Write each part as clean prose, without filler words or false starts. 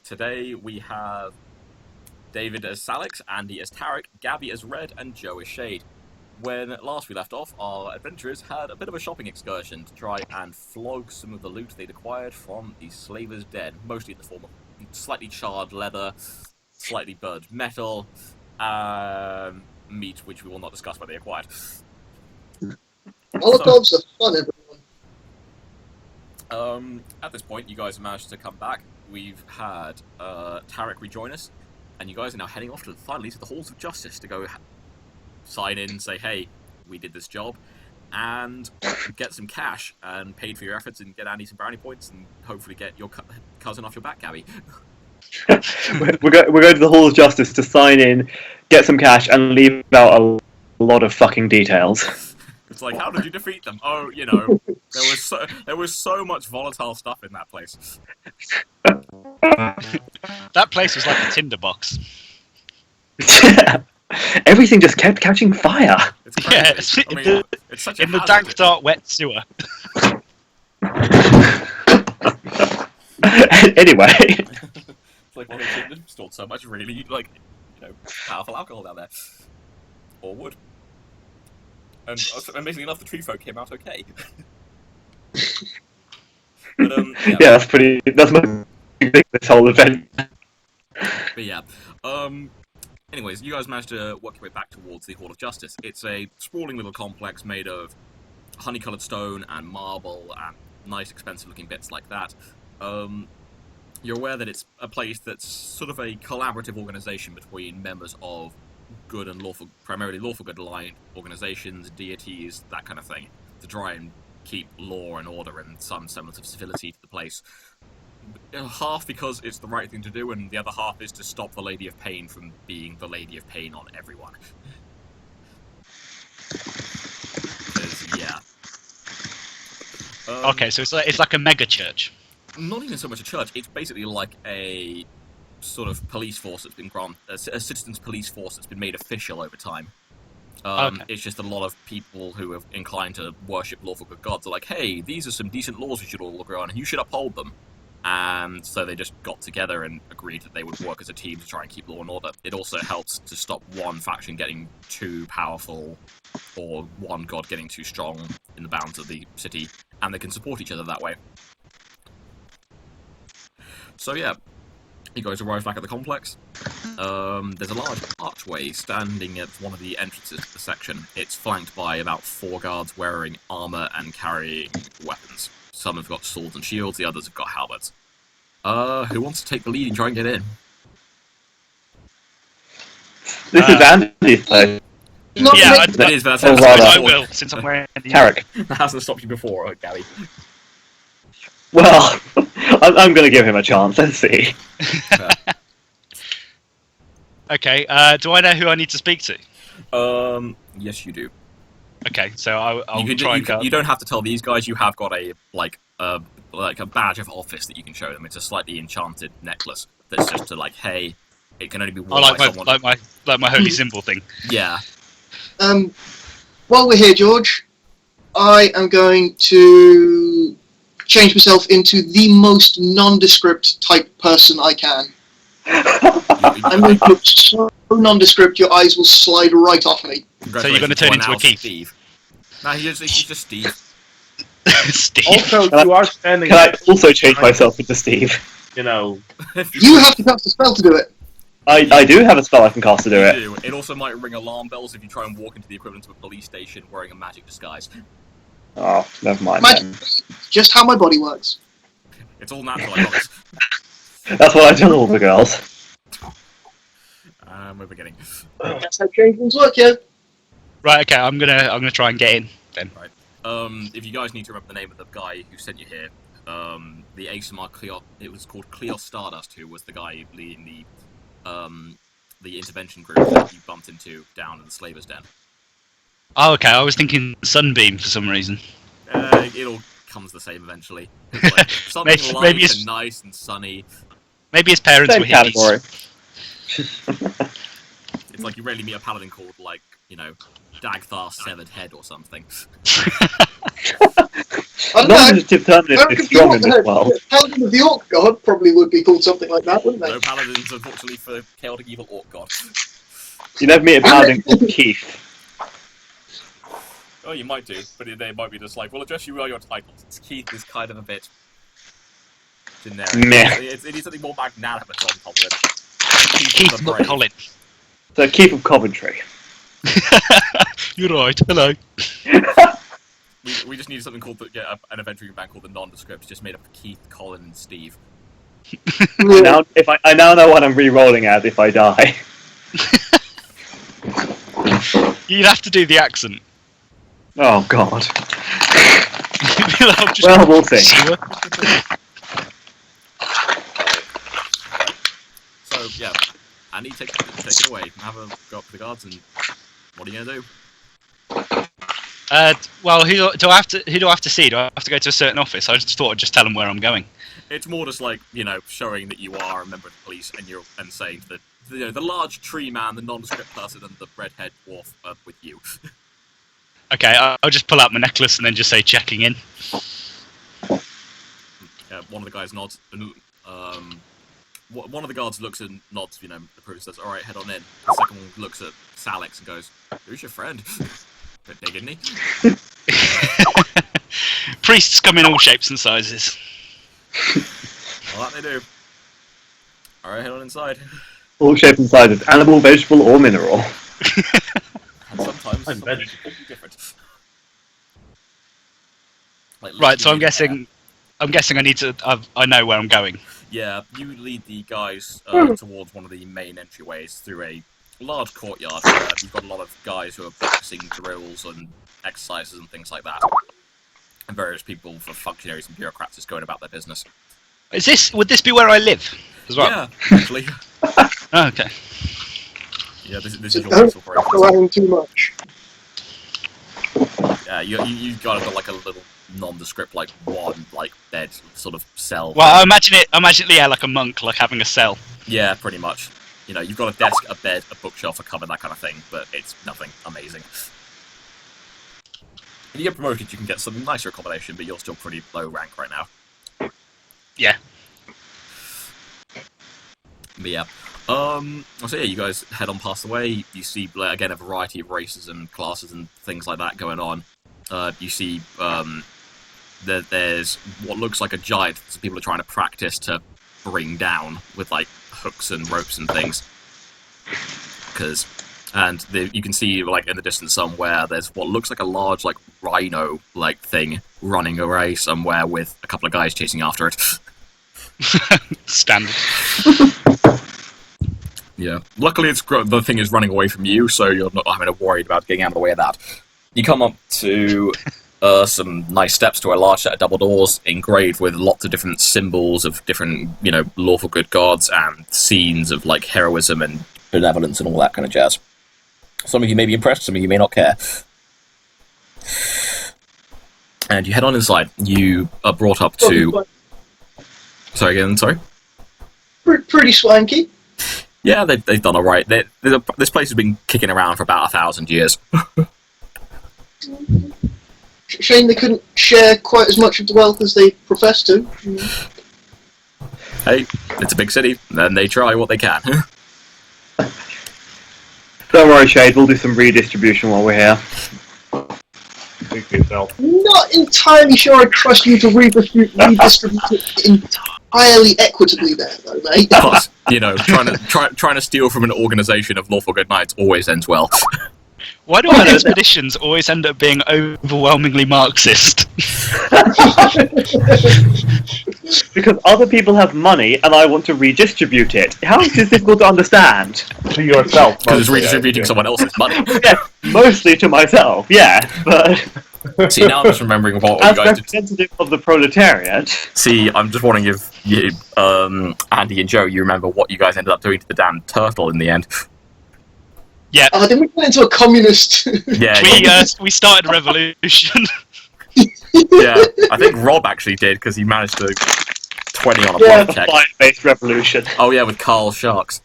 Today we have David as Salix, Andy as Tarek, Gabby as Red, and Joe as Shade. When last we left off, our adventurers had a bit of a shopping excursion to try and flog some of the loot they'd acquired from the Slaver's Den, mostly in the form of slightly charred leather, slightly burnt metal, meat, which we will not discuss where they acquired. Molotovs are fun, everyone. At this point, you guys have managed to come back. We've had Tarek rejoin us, and you guys are now heading off finally to the Halls of Justice to go sign in, say, hey, we did this job, and get some cash and paid for your efforts and get Andy some brownie points and hopefully get your cousin off your back, Gabby. we're going to the Hall of Justice to sign in, get some cash, and leave out a lot of fucking details. It's like, how did you defeat them? Oh, you know, there was so much volatile stuff in that place. That place was like a tinderbox. Everything just kept catching fire. It's crazy. Yeah, I mean, it's such a in the hazard. dank, dark, wet sewer. Anyway. It's like, well, they shouldn't have stored so much really, powerful alcohol down there. Or wood. And amazingly enough, the tree folk came out okay. But, yeah, that's my this whole event. But yeah. Anyways, you guys managed to work your way back towards the Hall of Justice. It's a sprawling little complex made of honey-coloured stone and marble and nice, expensive-looking bits like that. You're aware that it's a place that's sort of a collaborative organisation between members of good and lawful, primarily lawful good aligned organisations, deities, that kind of thing, to try and keep law and order and some semblance of civility to the place. Half because it's the right thing to do, and the other half is to stop the Lady of Pain from being the Lady of Pain on everyone. Yeah. Okay, so it's like a mega church. Not even so much a church, it's basically like a sort of police force that's been a citizens' police force that's been made official over time. Okay. It's just a lot of people who are inclined to worship lawful good gods are like, hey, these are some decent laws we should all agree on, and you should uphold them. And so they just got together and agreed that they would work as a team to try and keep law and order. It also helps to stop one faction getting too powerful or one god getting too strong in the bounds of the city, and they can support each other that way. So yeah, you guys arrive back at the complex. There's a large archway standing at one of the entrances to the section. It's flanked by about 4 guards wearing armour and carrying weapons. Some have got swords and shields, the others have got halberds. Who wants to take the lead and try and get in? This is Andy's place. Yeah, That is, but Oh, that's rather. I will, since I'm wearing the... Tarek. That hasn't stopped you before, Gabby. Well, I'm going to give him a chance. Let's see. Okay, do I know who I need to speak to? Yes, you do. Okay, so I'll You try and go. You don't have to tell these guys. You have got a badge of office that you can show them. It's a slightly enchanted necklace that's just to hey, it can only be worn by someone. like my holy symbol thing. Yeah. While we're here, George, I am going to change myself into the most nondescript type person I can. I'm going to look so nondescript your eyes will slide right off me. So you're going to turn into a Keith? Steve. No, he's just Steve. Steve. Also, Can you are standing. Can I also change myself into Steve? You know, You have to cast a spell to do it. I do have a spell I can cast to do it. You do. It also might ring alarm bells if you try and walk into the equivalent of a police station wearing a magic disguise. Oh, never mind. Magic. Then. Just how my body works. It's all natural, I promise. That's what I tell all the girls. We're beginning. That's how change things work, yeah. Right, okay, I'm gonna try and get in then. Right. If you guys need to remember the name of the guy who sent you here, the ASMR Cleo, it was called Cleo Stardust, who was the guy leading the intervention group that you bumped into down in the Slaver's Den. Oh, okay, I was thinking Sunbeam for some reason. It all comes the same eventually. It's something Maybe light it's- and nice and sunny. Maybe his parents Same were hippies. category. It's like you rarely meet a paladin called, Dagthar Severed Head or something. Non-initiative terminus is strong in this world. Paladin of the Orc God probably would be called something like that, wouldn't they? No paladins, unfortunately, for chaotic evil orc god. You never meet a paladin called Keith. Oh, you might do, but they might be just like, we'll address you by your titles. Keith is kind of a bit generic. Meh. It needs something more magnanimous on top of it. Keith, not Colin. So Keith of Coventry. You're right. Hello. We just need something called an adventuring band called the Nondescript, just made up of Keith, Colin, and Steve. I now know what I'm re-rolling as if I die. You'd have to do the accent. Oh God. Just Well, we'll see. So yeah, Andy, take it away. Have a go up to the guards, and what are you gonna do? Well, who do I have to see? Do I have to go to a certain office? I just thought I'd just tell them where I'm going. It's more just like, showing that you are a member of the police, and saying that the large tree man, the nondescript person, and the redhead dwarf are with you. Okay, I'll just pull out my necklace and then just say checking in. One of the guys nods, and one of the guards looks and nods, approves, says, "Alright, head on in." The second one looks at Salix and goes, "Who's your friend?" Bit big, isn't he? Priests come in all shapes and sizes. Well, that they do. Alright, head on inside. All shapes and sizes, animal, vegetable, or mineral. And sometimes I'm something veg. completely different. Like, Right, so I'm literally, guessing I need to. I know where I'm going. Yeah, you lead the guys towards one of the main entryways through a large courtyard where you've got a lot of guys who are practicing drills and exercises and things like that. And various people, for functionaries and bureaucrats, just going about their business. Would this be where I live as well? Yeah, actually. Oh, okay. Yeah, this is your Don't place fuck operation. around too much. Yeah, you got like a little nondescript, like one bed sort of cell. Well, I imagine it, like a monk, like having a cell. Yeah, pretty much. You've got a desk, a bed, a bookshelf, a cupboard, that kind of thing, but it's nothing amazing. If you get promoted, you can get some nicer accommodation, but you're still pretty low rank right now. Yeah. But yeah. So yeah, you guys head on past the way. You see, again, a variety of races and classes and things like that going on. You see that there's what looks like a giant that people are trying to practice to bring down with, hooks and ropes and things. You can see, in the distance somewhere, there's what looks like a large, rhino, thing running away somewhere with a couple of guys chasing after it. Standard. Yeah. Luckily, the thing is running away from you, so you're not having to worry about getting out of the way of that. You come up to some nice steps to a large set of double doors, engraved with lots of different symbols of different, lawful good gods, and scenes of, heroism and benevolence and all that kind of jazz. Some of you may be impressed, some of you may not care. And you head on inside. You are brought up to... Sorry again, sorry? Pretty swanky. Yeah, they've done alright. This place has been kicking around for about 1,000 years. Shame they couldn't share quite as much of the wealth as they profess to. Hey, it's a big city, and they try what they can. Don't worry, Shade, we'll do some redistribution while we're here. Speak for yourself. Not entirely sure I trust you to redistribute it entirely equitably there, though, mate. Plus, trying to steal from an organisation of lawful good knights always ends well. Why do our expeditions always end up being overwhelmingly Marxist? Because other people have money and I want to redistribute it. How is this difficult to understand? To yourself. Because it's mostly, redistributing someone else's money. Yeah, mostly to myself, yeah, but See, now I'm just remembering what you as guys did. representative of the proletariat. See, I'm just wondering if you, Andy and Joe, you remember what you guys ended up doing to the damn turtle in the end. Yeah. Didn't we get into a communist? Yeah, We started a revolution. yeah. I think Rob actually did, because he managed to 20 on a Yeah, plot the check. fire-based revolution. Oh yeah, with Carl Sharks.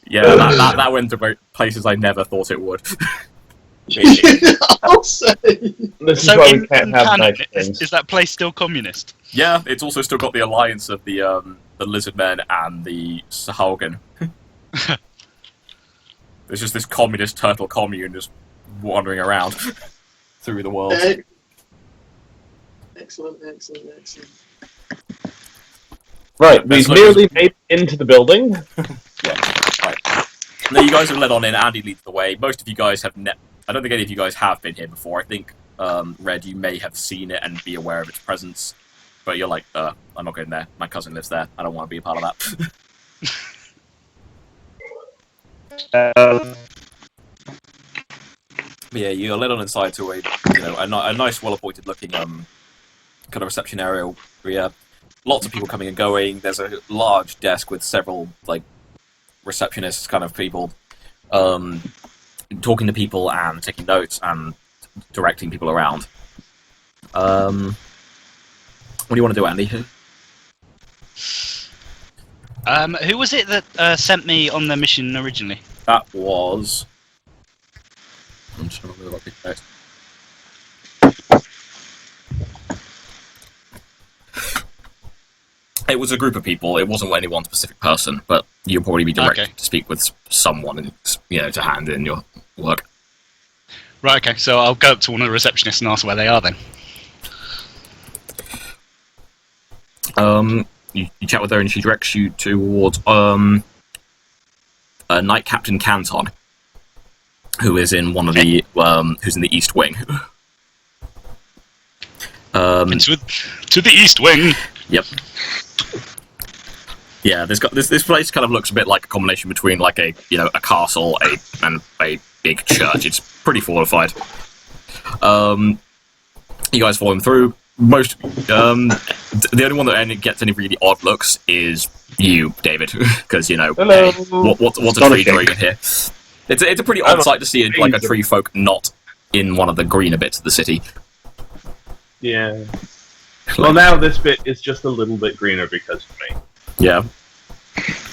Yeah, that went to places I never thought it would. I'll say. This is So why in we can't have canon, nice things. is that place still communist? Yeah, it's also still got the alliance of the lizard men and the Sahaugen. There's just this communist turtle commune just wandering around through the world. Excellent. Right, Let's we've look nearly made it into the building. Right. Now you guys have led on in. Andy leads the way. Most of you guys have I don't think any of you guys have been here before. I think, Red, you may have seen it and be aware of its presence. But you're like, I'm not going there. My cousin lives there. I don't want to be a part of that. But yeah, you're led on inside to a nice, well-appointed looking kind of reception area. Where, lots of people coming and going. There's a large desk with several like receptionists, kind of people, talking to people and taking notes and directing people around. What do you want to do, Andy? Who was it that sent me on the mission originally? That was. I'm just trying to remember what I It was a group of people. It wasn't any one specific person, but you'll probably be directed to speak with someone and to hand in your work. Right. Okay. So I'll go up to one of the receptionists and ask where they are then. You chat with her and she directs you towards Knight Captain Canton, who is in one of the who's in the East Wing. To the East Wing. Yep. Yeah, this place kind of looks a bit like a combination between like a castle and a big church. It's pretty fortified. You guys follow him through. The only one that gets any really odd looks is you, David, because Hello. what's a tree doing in here? It's a pretty odd sight to see like a tree folk not in one of the greener bits of the city. Yeah. Well, now this bit is just a little bit greener because of me. Yeah.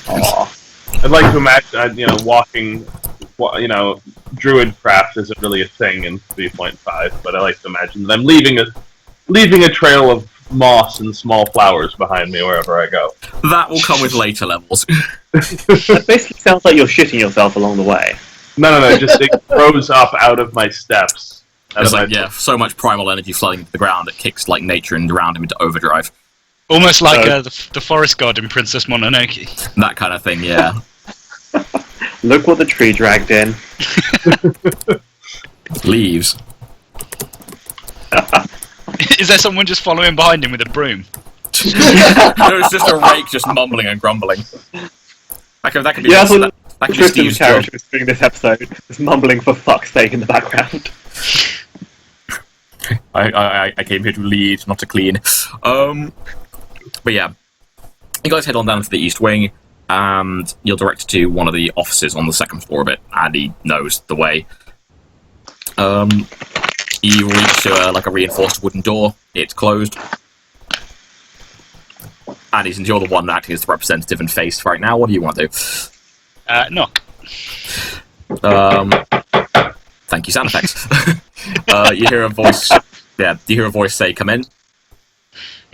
I'd like to imagine, walking, druid craft isn't really a thing in 3.5, but I like to imagine that I'm leaving a trail of moss and small flowers behind me wherever I go. That will come with later levels. That basically sounds like you're shitting yourself along the way. No, just it grows up out of my steps. It's like, so much primal energy flooding into the ground it kicks like nature and around him into overdrive. Almost like the forest god in Princess Mononoke. That kind of thing, yeah. Look what the tree dragged in. Leaves. Is there someone just following behind him with a broom? No, it's just a rake just mumbling and grumbling. That could be that could be Steve's job. Character during this episode is mumbling for fuck's sake in the background. I came here to lead, not to clean. But yeah, you guys head on down to the East Wing, and you're directed to one of the offices on the second floor of it, and he knows the way. You reach like a reinforced wooden door. It's closed. And since you're the one acting as the representative and face right now, what do you want to do? Knock. Thank you, sound effects. You hear a voice. Yeah, you hear a voice say, "Come in."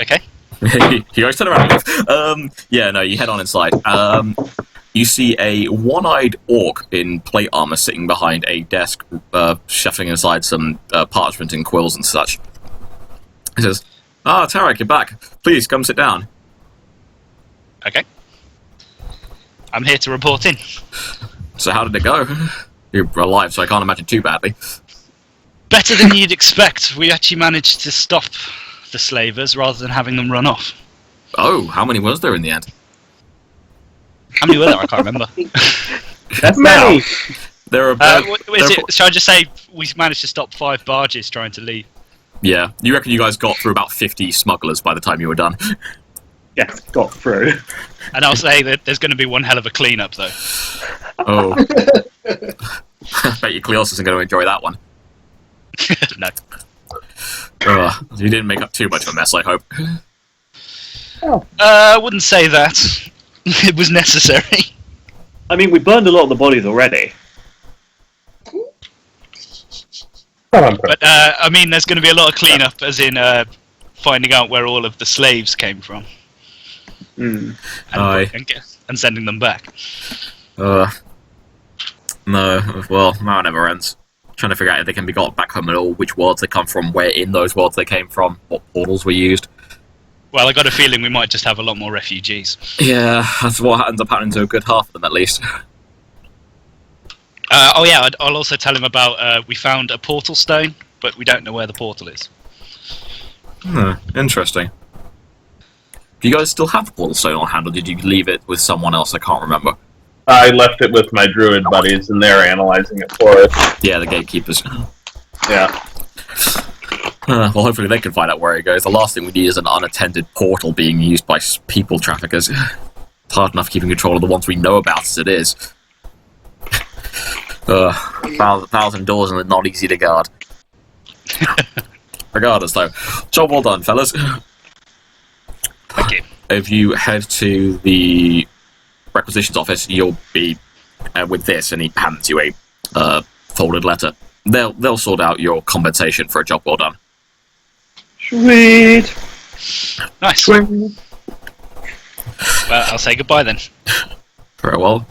Okay. You guys turn around and leave. You head on inside. You see a one-eyed orc in plate armor sitting behind a desk, shuffling inside some parchment and quills and such. He says, Tarek, you're back. Please, come sit down. Okay. I'm here to report in. So how did it go? You're alive, so I can't imagine too badly. Better than you'd expect. We actually managed to stop the slavers rather than having them run off. Oh, how many was there in the end? How many were there? I can't remember. That's many. Shall I just say we managed to stop 5 barges trying to leave? Yeah, you reckon you guys got through about 50 smugglers by the time you were done? Yes, got through. And I'll say that there's going to be one hell of a clean-up, though. Oh. I bet your Cleos isn't going to enjoy that one. No. You didn't make up too much of a mess, I hope. I wouldn't say that. It was necessary. I mean, we burned a lot of the bodies already. Not on purpose. But I mean, there's going to be a lot of cleanup, as in finding out where all of the slaves came from Hmm. Aye. and sending them back. No, well, that never ends. Trying to figure out if they can be got back home at all, which worlds they come from, where in those worlds they came from, what portals were used. Well, I got a feeling we might just have a lot more refugees. Yeah, that's what ends up happening to a good half of them, at least. Oh yeah, I'll also tell him about we found a portal stone, but we don't know where the portal is. Interesting. Do you guys still have the portal stone on hand, or did you leave it with someone else? I can't remember. I left it with my druid buddies, and they're analyzing it for us. Yeah, the gatekeepers. Yeah. Well, hopefully they can find out where it goes. The last thing we need is an unattended portal being used by people traffickers. It's hard enough keeping control of the ones we know about as it is. 1,000 doors and they're not easy to guard. Regardless, though, job well done, fellas. Thank you. If you head to the requisitions office, you'll be with this, and he hands you a folded letter. They'll sort out your compensation for a job well done. Sweet. Nice. Sweet. Well, I'll say goodbye then. Very well.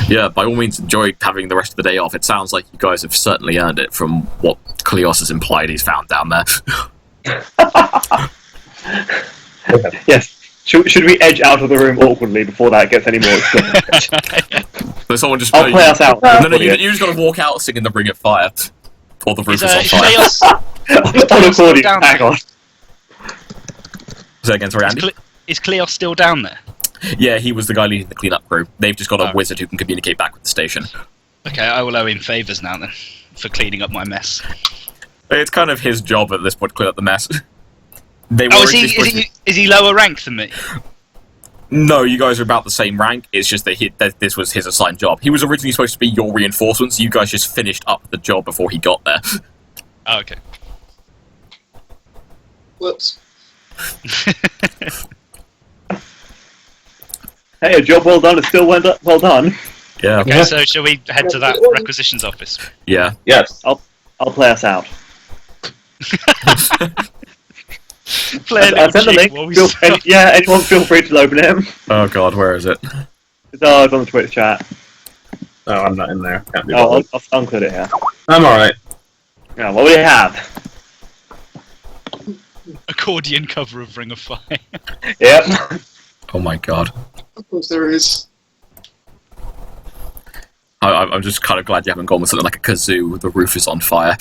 Yeah, by all means, enjoy having the rest of the day off. It sounds like you guys have certainly earned it from what Kleos has implied he's found down there. Yes. Should we edge out of the room awkwardly before that gets any more explicit? So someone just... I'll play us out. No, you just got to walk out singing the Ring of Fire. Or the roof is on fire. Kleos, On accordion, down hang there? on. Say again, sorry, Andy? Is Kleos still down there? Yeah, he was the guy leading the cleanup crew. They've just got a Oh. wizard who can communicate back with the station. Okay, I will owe him favours now then, for cleaning up my mess. It's kind of his job at this point to clean up the mess. They were Oh, originally supposed to- is he lower rank than me? No, you guys are about the same rank. It's just that this was his assigned job. He was originally supposed to be your reinforcements. You guys just finished up the job before he got there. Oh, okay. Whoops. Hey, a job well done is still well done. Yeah. Okay, so shall we head to that requisitions office? Yeah. Yes. I'll play us out. Play a I'll little send the cheat link. while we Feel, yeah, anyone feel free to open it. Oh god, where is it? It's on the Twitch chat. No, I'm not in there. Can't be Oh, bothered. I'll include it here. I'm alright. Yeah, what do we have? accordion cover of Ring of Fire. Yep. Oh my god. Of course there is. I'm just kind of glad you haven't gone with something like a kazoo. The roof is on fire.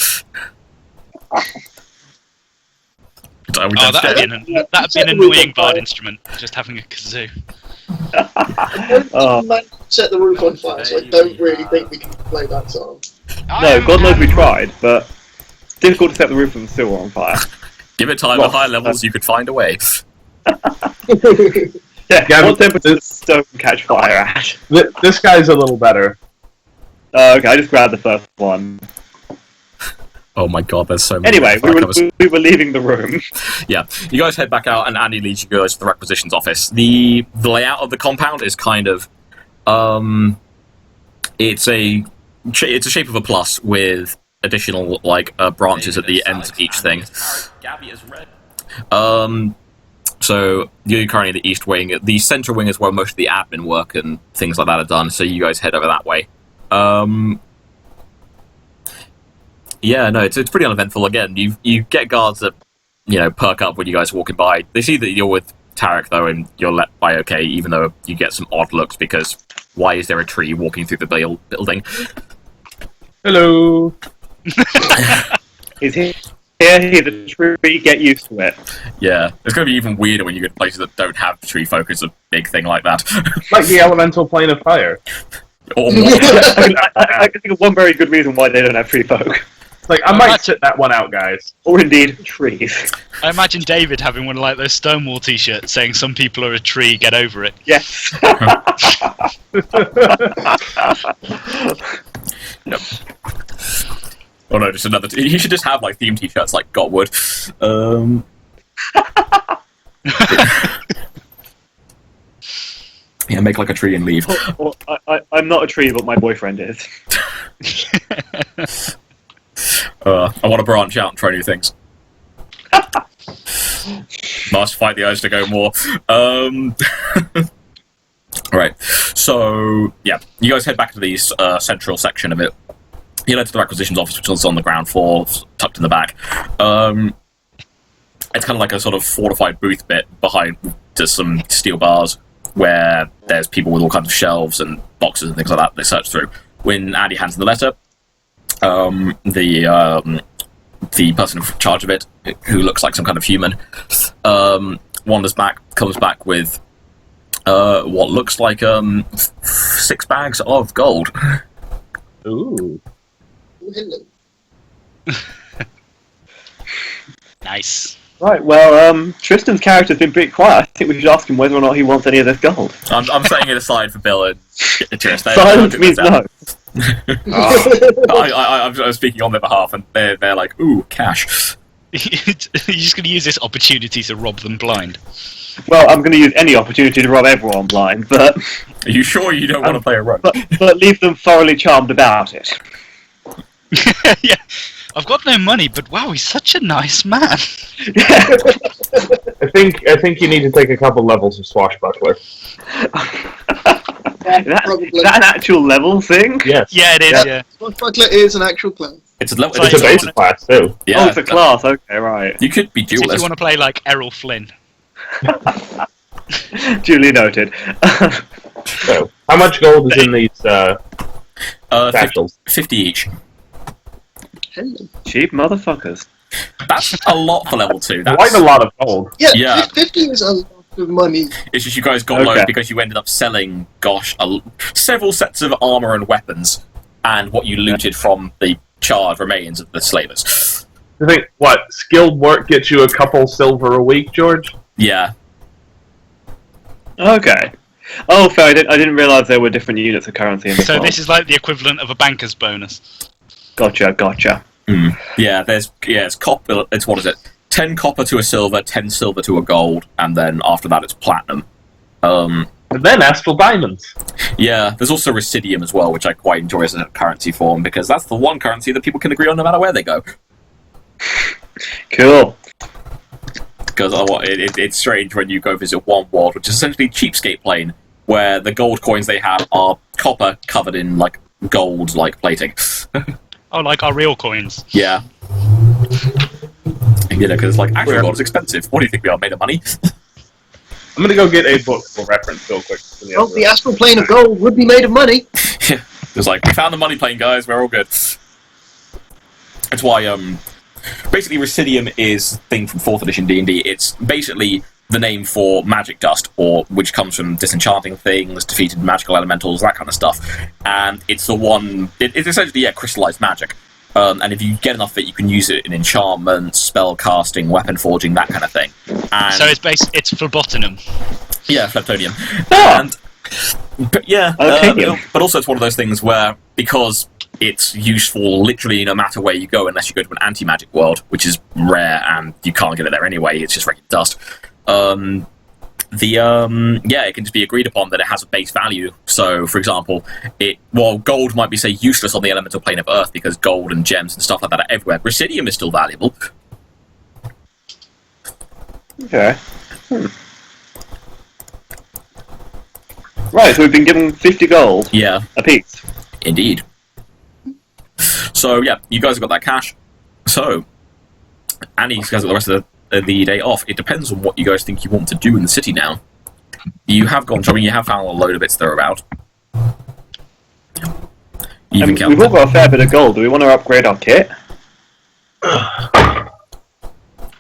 That'd be an annoying bard instrument, just having a kazoo. Oh. Man set the roof on fire, so I don't really think we can play that song. No, God knows we tried, but it's difficult to set the roof of the sewer on fire. Give it time Well, at high levels, you could find a way. Yeah, Yeah, what but temperature does stone catch fire at? This guy's a little better. Okay, I just grabbed the first one. Oh my god, there's so many. Anyway, fire covers. we were leaving the room. Yeah, you guys head back out, and Andy leads you guys to the requisitions office. The layout of the compound is kind of, it's a shape of a plus with additional branches at the ends of each thing. So you're currently in the east wing. The center wing is where most of the admin work and things like that are done. So you guys head over that way. Yeah, no, it's pretty uneventful. Again, you get guards that perk up when you guys are walking by. They see that you're with Tarek though, and you're let by okay, even though you get some odd looks because why is there a tree walking through the building? Hello. He's here, he's a tree, get used to it. Yeah, it's going to be even weirder when you go to places that don't have tree folk as a big thing like that. Like the elemental plane of fire. Or more. I can think of one very good reason why they don't have tree folk. Like, I might sit that one out, guys. Or indeed, trees. I imagine David having one of like those Stonewall t-shirts saying "Some people are a tree, get over it." Yes. Yep. Oh no, just another. You should just have theme t-shirts like Gotwood. Yeah, make like a tree and leave. I'm not a tree, but my boyfriend is. I want to branch out and try new things. Must fight the urge to go more. Alright, so, yeah, you guys head back to the central section of it. You head to the acquisitions office, which is on the ground floor, tucked in the back. It's kind of like a sort of fortified booth bit behind just some steel bars where there's people with all kinds of shelves and boxes and things like that they search through. When Andy hands in the letter, the person in charge of it, who looks like some kind of human, wanders back, comes back with what looks like 6 bags of gold. Ooh. Oh, hello. Nice. Right, well, Tristan's character's been pretty quiet. I think we should ask him whether or not he wants any of this gold. I'm setting it aside for Bill and Tristan. Silence means no. I'm speaking on their behalf, and they're like, ooh, cash. You're just going to use this opportunity to rob them blind. Well, I'm going to use any opportunity to rob everyone blind, but Are you sure you don't want to play a rogue? but leave them thoroughly charmed about it. Yeah. I've got no money, but wow, he's such a nice man. I think you need to take a couple levels of Swashbuckler. Is that an actual level thing? Yes. Yeah, it is, yeah. Swashbuckler is an actual class. It's a level. It's It's a like- basic class too. Yeah, Oh, it's a class. Okay, right. You could be If you duelist. want to play like Errol Flynn. Duly noted. So, how much gold is in these 50, satchels? 50 each. Hello. Cheap motherfuckers. That's a lot for level 2. That's, Quite a lot of gold. Yeah, Yeah. 50 is a lot of money. It's just you guys got Okay. low because you ended up selling, several sets of armor and weapons, and what you looted from the charred remains of the slavers. I think, what, skilled work gets you a couple silver a week, George? Yeah. Okay. Oh, fair. I didn't realise there were different units of currency in this So one. this is like the equivalent of a banker's bonus. Gotcha. Yeah, it's copper. It's, what is it? 10 copper to a silver, 10 silver to a gold, and then after that it's platinum. And then Astral Diamonds. Yeah, there's also Residium as well, which I quite enjoy as a currency form, because that's the one currency that people can agree on no matter where they go. Cool. Because it's strange when you go visit one world, which is essentially Cheapskate Plane, where the gold coins they have are copper covered in, like, gold, like, plating. Oh, like our real coins. Yeah. You know, because, like, actual gold is expensive. What do you think we are, made of money? I'm gonna go get a book for reference real quick. For the Well, other the astral plane of gold would be made of money. It's like, we found the money plane, guys, we're all good. That's why, basically Residium is a thing from 4th edition D&D. It's basically the name for magic dust, which comes from disenchanting things, defeated magical elementals, that kind of stuff. And it's the one... It's essentially, crystallized magic. And if you get enough of it, you can use it in enchantments, spell casting, weapon forging, that kind of thing. And So it's phlebotinum. yeah, Pleptonium. Ah. And but yeah, Arcanium. but also it's one of those things where, because it's useful literally no matter where you go, unless you go to an anti-magic world, which is rare and you can't get it there anyway, it's just regular dust. It can just be agreed upon that it has a base value. So, for example, gold might be, say, useless on the elemental plane of Earth because gold and gems and stuff like that are everywhere. Residium is still valuable. Okay. Right, so we've been given 50 gold Yeah, apiece. indeed. So, yeah, you guys have got that cash. So, Annie, you guys have got the rest of the day off. It depends on what you guys think you want to do in the city now. You have gone shopping, you have found a load of bits that are about. You've We've all encountered. got a fair bit of gold. Do we want to upgrade our kit?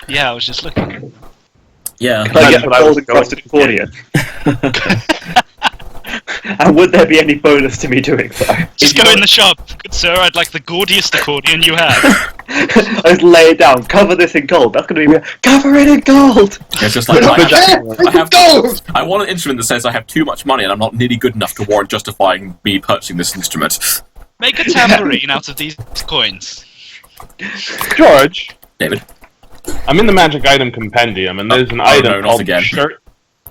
Yeah, I was just looking. Yeah. Can I That's get a what I was gold encrusted going accordion? And would there be any bonus to me doing so? Just go in the shop. Good sir, I'd like the gaudiest accordion you have. I just lay it down, cover this in gold. That's going to be cover it in gold! It's just like, I have gold! I want an instrument that says I have too much money and I'm not nearly good enough to warrant justifying me purchasing this instrument. Make a tambourine out of these coins. George, David. I'm in the magic item compendium, and there's an Oh, item no, not called again. the shirt.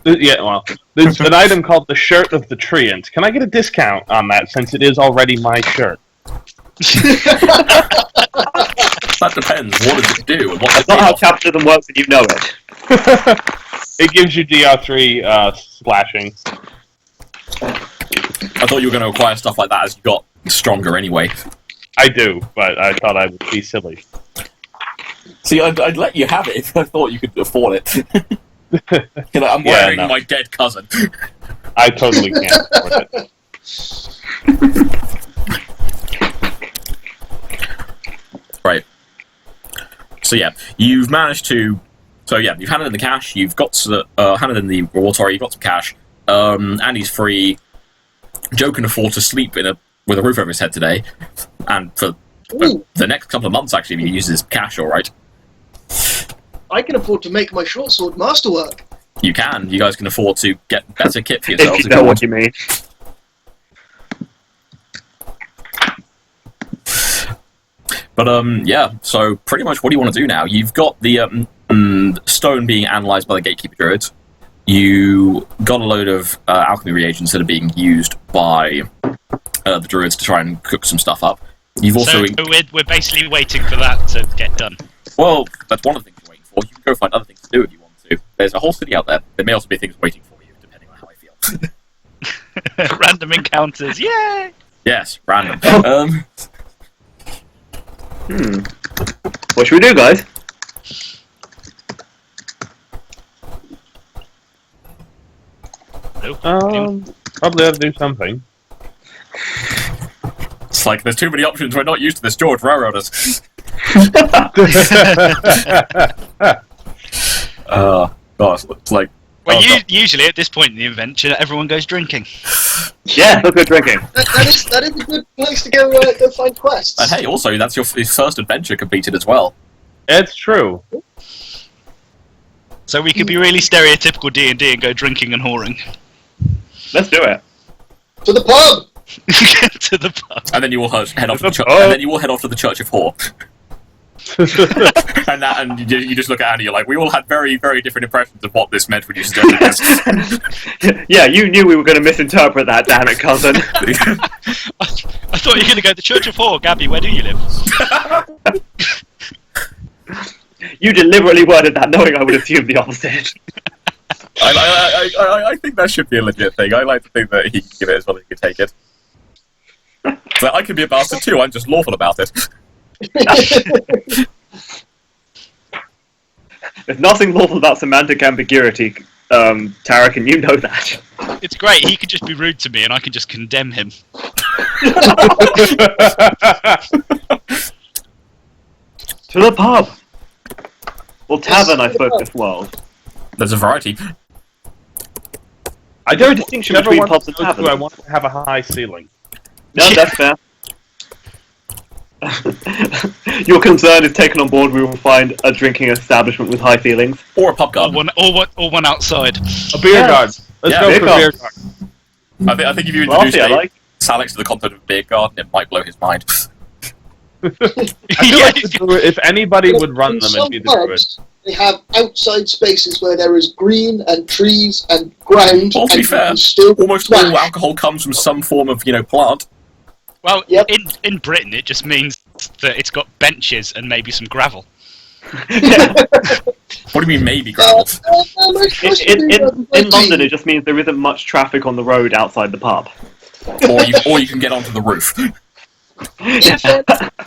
Yeah, well, there's an item called the shirt of the treant. Can I get a discount on that since it is already my shirt? That depends. What does it do? And what That's does not how it capitalism works, and you know it. It gives you DR3 slashing. I thought you were going to acquire stuff like that as you got stronger anyway. I do, but I thought I would be silly. See, I'd let you have it if I thought you could afford it. You know, I'm Yeah, wearing no. my dead cousin. I totally can't afford it. Right. So yeah, you've managed to. So yeah, you've handed in the cash. You've got handed in the reward. Sorry, you've got some cash. Andy's free. Joe can afford to sleep with a roof over his head today, and for the next couple of months actually, if he uses cash, all right. I can afford to make my short sword masterwork. You can. You guys can afford to get better kit for If yourselves. you know what you mean. But yeah. So pretty much, what do you want to do now? You've got the stone being analysed by the gatekeeper druids. You got a load of alchemy reagents that are being used by the druids to try and cook some stuff up. You've also So we're basically waiting for that to get done. well, that's one of the things you're waiting for. You can go find other things to do if you want to. There's a whole city out there. There may also be things waiting for you, depending on how I feel. Random encounters, yay! Yes, random. What should we do, guys? Probably have to do something. It's like there's too many options. We're not used to this, George Railroaders. Gosh, it's like. Well, oh, usually at this point in the adventure, everyone goes drinking. Yeah, let's go drinking. That is a good place to go find quests. And hey, also that's your first adventure completed as well. It's true. So we could be really stereotypical D&D and go drinking and whoring. Let's do it. To the pub! To the pub. And then you will head off to the church. Oh. And then you will head off to the Church of Whore. and you just look at Andy. You're like, we all had very, very different impressions of what this meant when you suggested this. Yeah, you knew we were going to misinterpret that, damn it, cousin. I thought you were going to go to the Church of Whore. Gabby, where do you live? You deliberately worded that knowing I would assume the opposite. I think that should be a legit thing. I like to think that he can give it as well as he can take it. So I can be a bastard too. I'm just lawful about it. There's nothing lawful about semantic ambiguity, Tarek, and you know that. It's great. He could just be rude to me and I can just condemn him. To the pub! Well, tavern, I suppose, this world. There's a variety. I there a don't distinction whichever between one pubs and to go to, taverns? I want to have a high ceiling. No, that's fair. Your concern is taken on board. We will find a drinking establishment with high ceilings. Or a pub Or garden. one outside. A beer Yes. garden. Let's Yeah, go beer for garden. beer garden. I think if you Well, introduce I like. Salix to the concept of a beer garden, it might blow his mind. I feel like the druid, if anybody would run In them, some it'd be the druid. pubs, they have outside spaces where there is green and trees and ground. Well, to be and you fair, can still Almost smash. all alcohol comes from some form of, plant. Well, Yep. in Britain, it just means that it's got benches and maybe some gravel. What do you mean, maybe gravel? In London, it just means there isn't much traffic on the road outside the pub. or you can get onto the roof.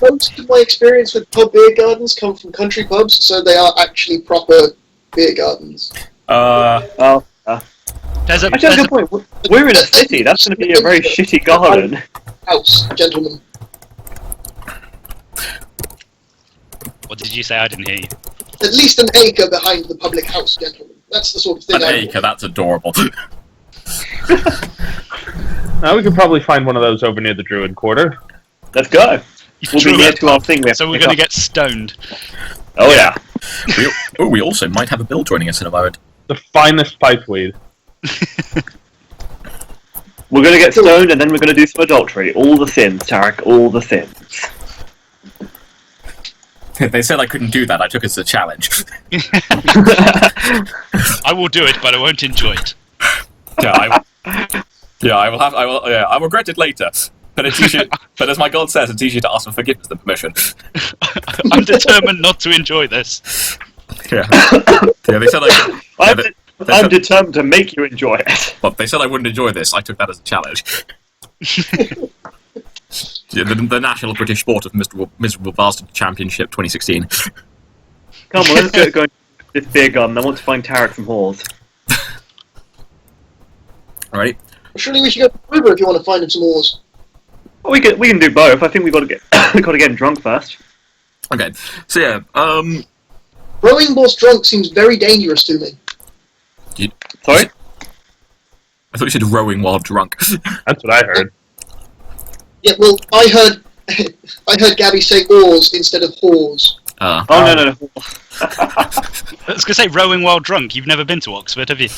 Most of my experience with pub beer gardens come from country pubs, so they are actually proper beer gardens. Well, There's a, actually, that's there's a a good point. We're in a city. That's going to be a very shitty garden. House, gentlemen. what did you say? I didn't hear you. At least an acre behind the public house, gentlemen. That's the sort of thing An I acre, that's adorable. Now we could probably find one of those over near the druid quarter. Let's go. We'll True. be near to our thing. We have So to we're pick going to up. get stoned. Oh yeah. We also might have a Bill joining us in a moment. The finest pipeweed. We're going to get stoned, and then we're going to do some adultery. All the sins, Tarek. All the sins. They said I couldn't do that. I took it as a challenge. I will do it, but I won't enjoy it. I will regret it later. But it's easier. But as my god says, it's easier to ask for forgiveness than permission. I'm determined not to enjoy this. Yeah. They said I'm determined to make you enjoy it. Well, they said I wouldn't enjoy this. I took that as a challenge. the National British Sport of Miserable Bastard Championship 2016. Come on, let's go into this beer garden. I want to find Tarek some whores. Alright. Surely we should go to the river if you want to find him some oars. Well, we can do both. I think we got to get we got to get drunk first. Okay. So yeah. Rowing whilst drunk seems very dangerous to me. Sorry? I thought you said rowing while drunk. That's what I heard. Yeah, well, I heard Gabby say oars instead of whores. Oh no. I was going to say rowing while drunk. You've never been to Oxford, have you?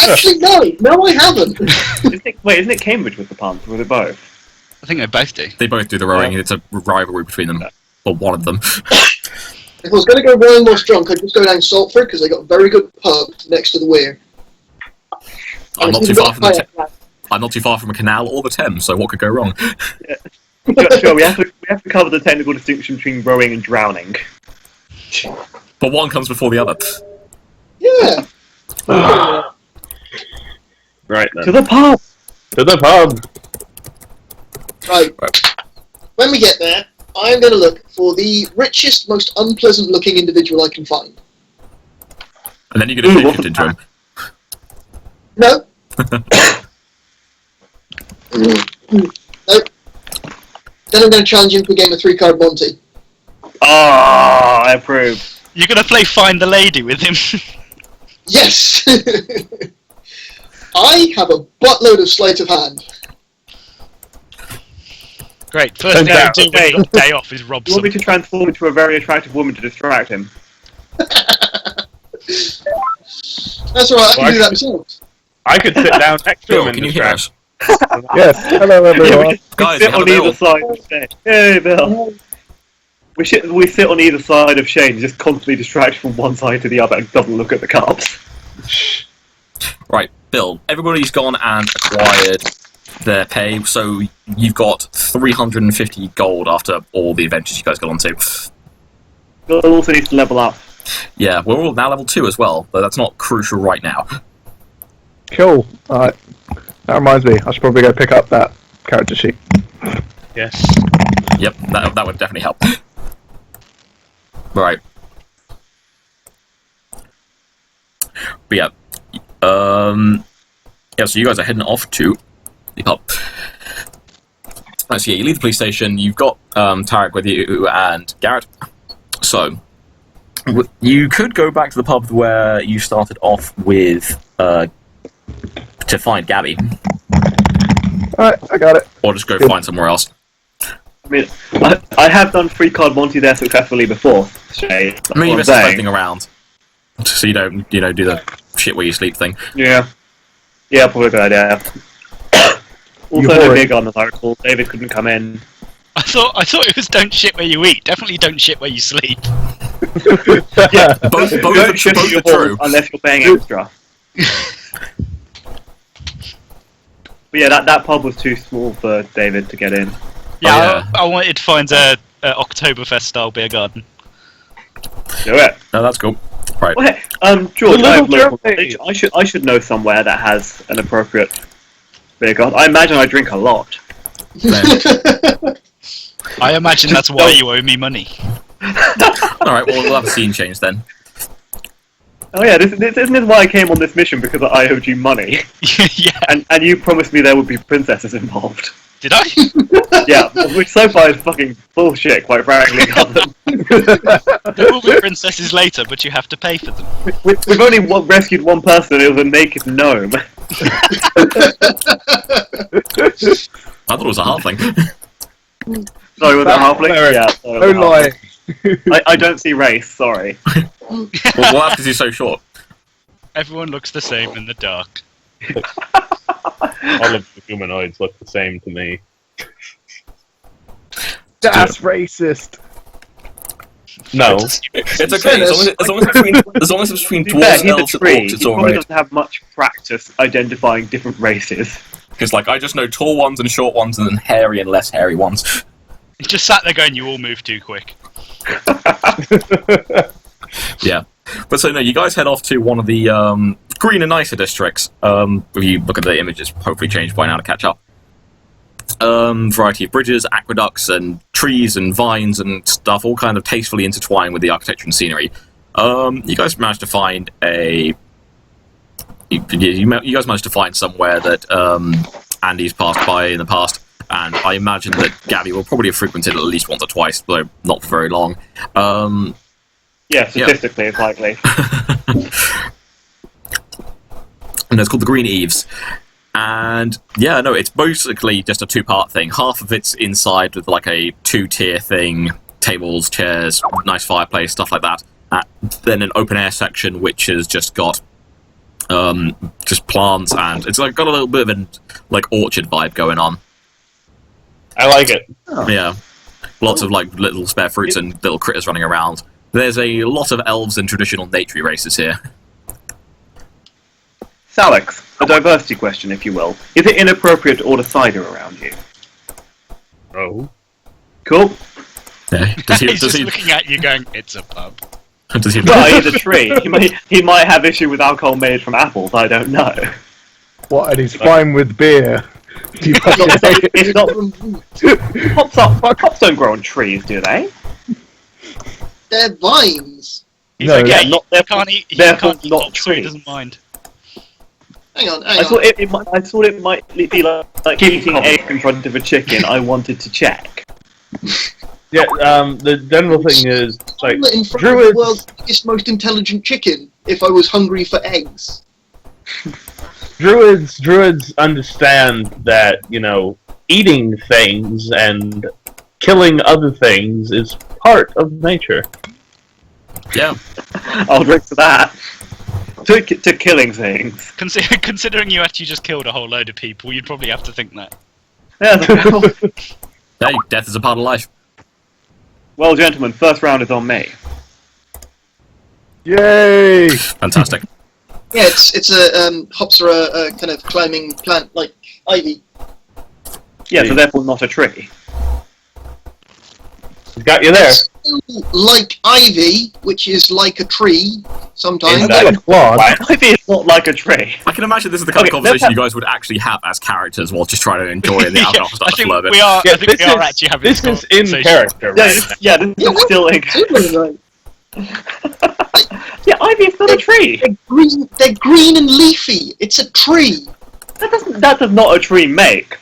Actually, no, I haven't. Isn't it Cambridge with the puns? Or was it both? I think they both do. They both do the rowing. It's a rivalry between them. Or one of them. If I was going to go rowing whilst drunk, I'd just go down Salford because they got a very good pub next to the weir. I'm not too far from a canal or the Thames, so what could go wrong? Sure, we have to cover the technical distinction between rowing and drowning. But one comes before the other. Yeah. Right then. To the pub! To the pub! Right. When we get there, I'm going to look for the richest, most unpleasant-looking individual I can find. And then you're going to pitch it into him. No. Nope. Then I'm going to challenge him to a game of 3-card Monty. Ah, I approve. You're going to play Find the Lady with him. Yes! I have a buttload of sleight of hand. Great. First thing I do when he's day off is rob You want me to someone. transform into a very attractive woman to distract him? That's alright, I can do that myself. I could sit down next to him Bill, and can you hear us? Yes, hello everyone. We Guys, sit you have on a either bill. side of Shane. Hey, Bill. We sit on either side of Shane, just constantly distracted from one side to the other and doesn't look at the cups. Right, Bill, everybody's gone and acquired their pay, so you've got 350 gold after all the adventures you guys got onto. Bill also needs to level up. Yeah, we're all now level 2 as well, but that's not crucial right now. Cool. Alright. That reminds me, I should probably go pick up that character sheet. Yes. Yep, that would definitely help. Right. But yeah. Yeah, so you guys are heading off to the pub. Right, so yeah, you leave the police station, you've got Tarek with you and Garrett. So, you could go back to the pub where you started off with, to find Gabby. Alright, I got it. Or just go Good. find somewhere else. I mean, I have done 3-card Monty there successfully before, Shay. That's I mean, what you I'm miss saying. floating around. So you don't, do the shit where you sleep thing. Yeah. Yeah, probably a good idea. Also, You're no boring. big on the article. David couldn't come in. I thought it was don't shit where you eat. Definitely don't shit where you sleep. Yeah, Both don't shit both your are true. balls unless you're paying extra. But yeah, that pub was too small for David to get in. Yeah, I wanted to find a Oktoberfest style beer garden. Do it. No, that's cool. Right. Well, hey, George, The I have little local Germany. knowledge. I should know somewhere that has an appropriate beer garden. I imagine I drink a lot. I imagine that's why you owe me money. Alright, well, we'll have a scene change then. Oh yeah, this isn't why I came on this mission, because I owed you money, Yeah. and you promised me there would be princesses involved. Did I? Yeah, which so far is fucking bullshit, quite frankly. There will be princesses later, but you have to pay for them. We've only rescued one person, it was a naked gnome. I thought it was a halfling. Sorry, was that halfling? Eric, Yeah. Sorry, No was lying. that halfling. I don't see race, sorry. Well, what happens he's so short? Everyone looks the same in the dark. All of the humanoids look the same to me. That's racist. No. It's okay, as long as it's between To be fair, dwarves, he's a elves, and tree. orcs, He it's probably alright. doesn't have much practice identifying different races. Because, like, I just know tall ones and short ones, and then hairy and less hairy ones. He just sat there going, "You all move too quick." Yeah. But so, no, you guys head off to one of the greener, nicer districts. If you look at the images, hopefully changed by now to catch up. Variety of bridges, aqueducts, and trees and vines and stuff, all kind of tastefully intertwined with the architecture and scenery. You guys managed to find a... You guys managed to find somewhere that Andy's passed by in the past, and I imagine that Gabby will probably have frequented at least once or twice, though not for very long. Yeah, statistically, it's likely. And it's called the Green Eaves. And, yeah, no, it's basically just a two-part thing. Half of it's inside with, like, a two-tier thing, tables, chairs, nice fireplace, stuff like that. Then an open-air section, which has just got just plants, and it's like got a little bit of an orchard vibe going on. I like it. Oh. Yeah, lots of like little spare fruits and little critters running around. There's a lot of elves and traditional nature races here. Salix, a diversity question, if you will. Is it inappropriate to order cider around you? Oh. Cool. Yeah. He's just looking at you going, "It's a pub." Does he? Well, he's a tree. He might have issue with alcohol made from apples. I don't know. What? And he's fine with beer. It's not. Hops don't grow on trees, do they? They're vines. He's No, like, "Yeah, yeah, not- you can't eat. You therefore can't eat not hops, so he trees. doesn't mind." Hang on. I thought it might be like eating egg in front of a chicken. I wanted to check. Yeah, the general thing is, like, I'm in front of the druids, world's biggest, most intelligent chicken if I was hungry for eggs. druids understand that, eating things and killing other things is part of nature. Yeah. I'll drink to that. To killing things. Considering you actually just killed a whole load of people, you'd probably have to think that. Yeah, Hey, death is a part of life. well, gentlemen, first round is on me. Yay! Fantastic. Yeah, it's a hops are a kind of climbing plant like ivy. Yeah, so therefore not a tree. Got you there. Still like ivy, which is like a tree sometimes. Is Not a plant. Ivy is not like a tree. I can imagine this is the kind of Okay, conversation let's you guys would actually have as characters while just trying to enjoy the alcohol stuff I think a little bit. we are. Yeah, I think we are actually having this is in conversation. character, Yeah, right? this is still in. Yeah, ivy is not a tree. They're green and leafy. It's a tree. That does not a tree make.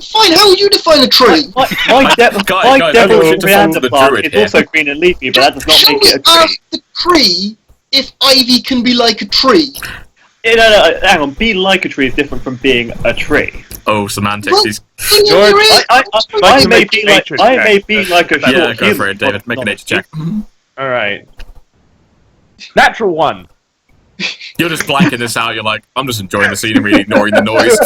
Fine, how would you define a tree? My devil Guys, everyone should default to the plant druid is here. also green and leafy, but that does not Shall make we it a tree. ask the tree if ivy can be like a tree? No, hang on. Be like a tree is different from being a tree. Oh, semantics. Well, He's... George, I may make be a like nature I check. may be like a short Yeah, go human, for it, David. Make a not nature check. All right. Natural 1. You're just blanking this out. You're like, I'm just enjoying the scenery, ignoring the noise.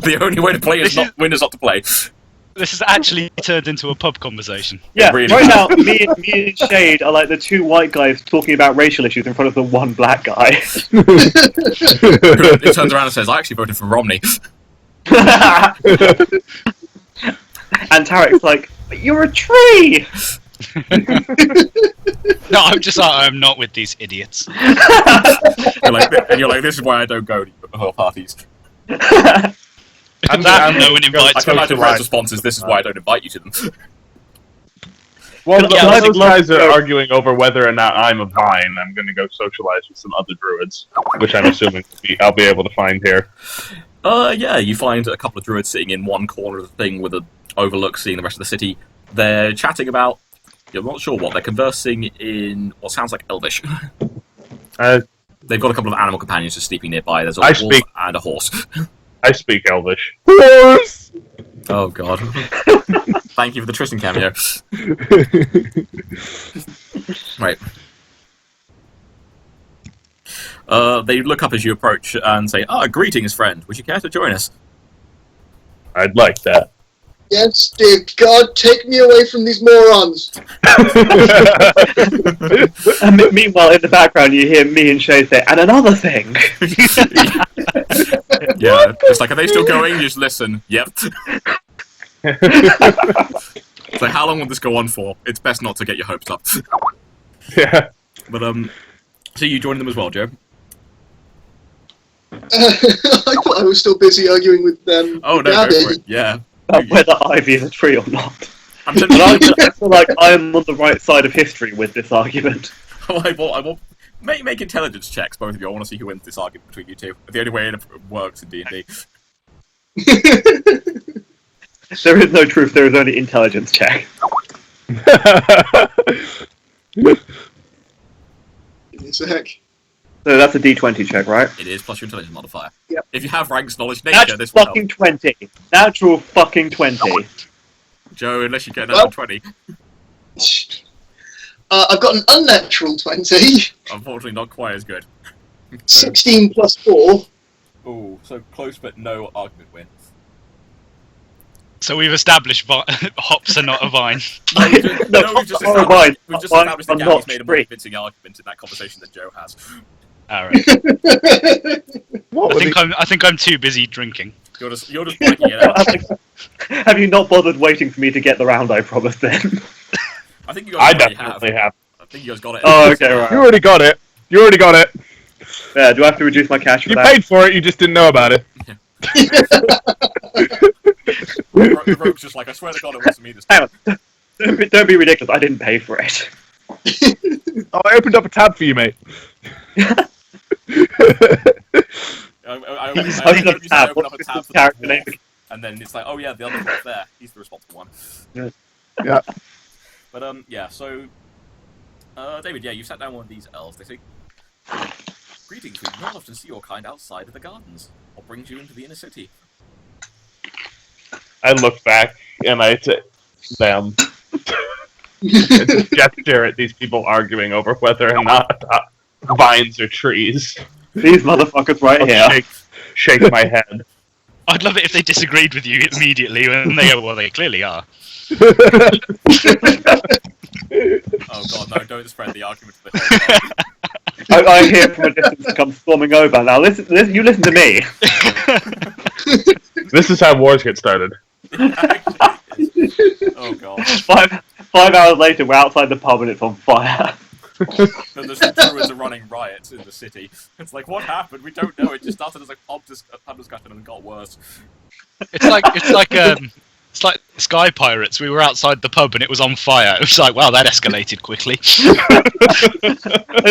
The only way to play is not win is not to play. This has actually turned into a pub conversation. Yeah, Really. right now, me and Shade are like the two white guys talking about racial issues in front of the one black guy. He turns around and says, I actually voted for Romney. And Tarek's like, but you're a tree! No, I'm not with these idiots. You're like, this is why I don't go to parties. I'm No one I invites can me. imagine Red's response is, this is why I don't invite you to them. Well, Yeah, those guys are let's go. arguing over whether or not I'm a vine. I'm going to go socialize with some other druids, which I'm assuming I'll be able to find here. Yeah, you find a couple of druids sitting in one corner of the thing with an overlook seeing the rest of the city. They're chatting about, you're not sure what, they're conversing in what sounds like Elvish. They've got a couple of animal companions just sleeping nearby. There's a I wolf speak- and a horse. I speak Elvish. Horse! Oh god. Thank you for the Tristan cameo. Right. They look up as you approach and say, greetings, friend. Would you care to join us? I'd like that. Yes, dear God, take me away from these morons. And meanwhile, in the background, you hear me and Shay say, "And another thing." Yeah, it's like, are they still going? You just listen. Yep. So how long will this go on for? It's best not to get your hopes up. Yeah. But so you joined them as well, Joe? I thought I was still busy arguing with them. Oh no, go for it. Yeah. Whether Ivy is a tree or not. I'm But I feel like I am on the right side of history with this argument. I will make intelligence checks, both of you. I want to see who wins this argument between you two. The only way it works in D&D. There is no truth, there is only intelligence check. Give me a sec. So that's a D20 check, right? It is plus your intelligence modifier. Yep. If you have ranks, knowledge, nature, Natural this will help. fucking 20. Natural fucking 20. Joe, unless you get another 20. I've got an unnatural 20. Unfortunately, not quite as good. 16 plus 4. Ooh, so close but no argument win. So we've established hops are not a vine. No, we've just established that Gary's made a more free. convincing argument in that conversation than Joe has. Alright. What were I think I'm too busy drinking. You're just breaking it out. Have you not bothered waiting for me to get the round I promised then? I think you guys I already definitely have. have. I think you guys got it. Oh, okay, You right. already got it. You already got it. Yeah, do I have to reduce my cash for You that? paid for it, you just didn't know about it. The rogue's just like, I swear to God, it wasn't me this time. Hang on. Don't be ridiculous, I didn't pay for it. Oh, I opened up a tab for you, mate. I Opened used up to a tab. open up a What's tab this for the character name? dwarf, and then it's like, oh yeah, the other one's there. He's the responsible one. Yeah. But yeah. So, David, yeah, you sat down one of these elves. They say, "Greetings. We do not often see your kind outside of the gardens. What brings you into the inner city?" I look back and I say, them. Gesture at these people arguing over whether or not vines are trees. These motherfuckers right here. Shake my head. I'd love it if they disagreed with you immediately when they go, well, they clearly are. Oh God, no! Don't spread the argument to the whole I hear from a distance come storming over. Now listen, you listen to me. This is how wars get started. Oh God. 5 hours later, we're outside the pub and it's on fire. Then the druids are running riots in the city. It's like, what happened? We don't know. It just started as a pub discussion and got worse. It's like Sky Pirates. We were outside the pub and it was on fire. It was like, wow, that escalated quickly.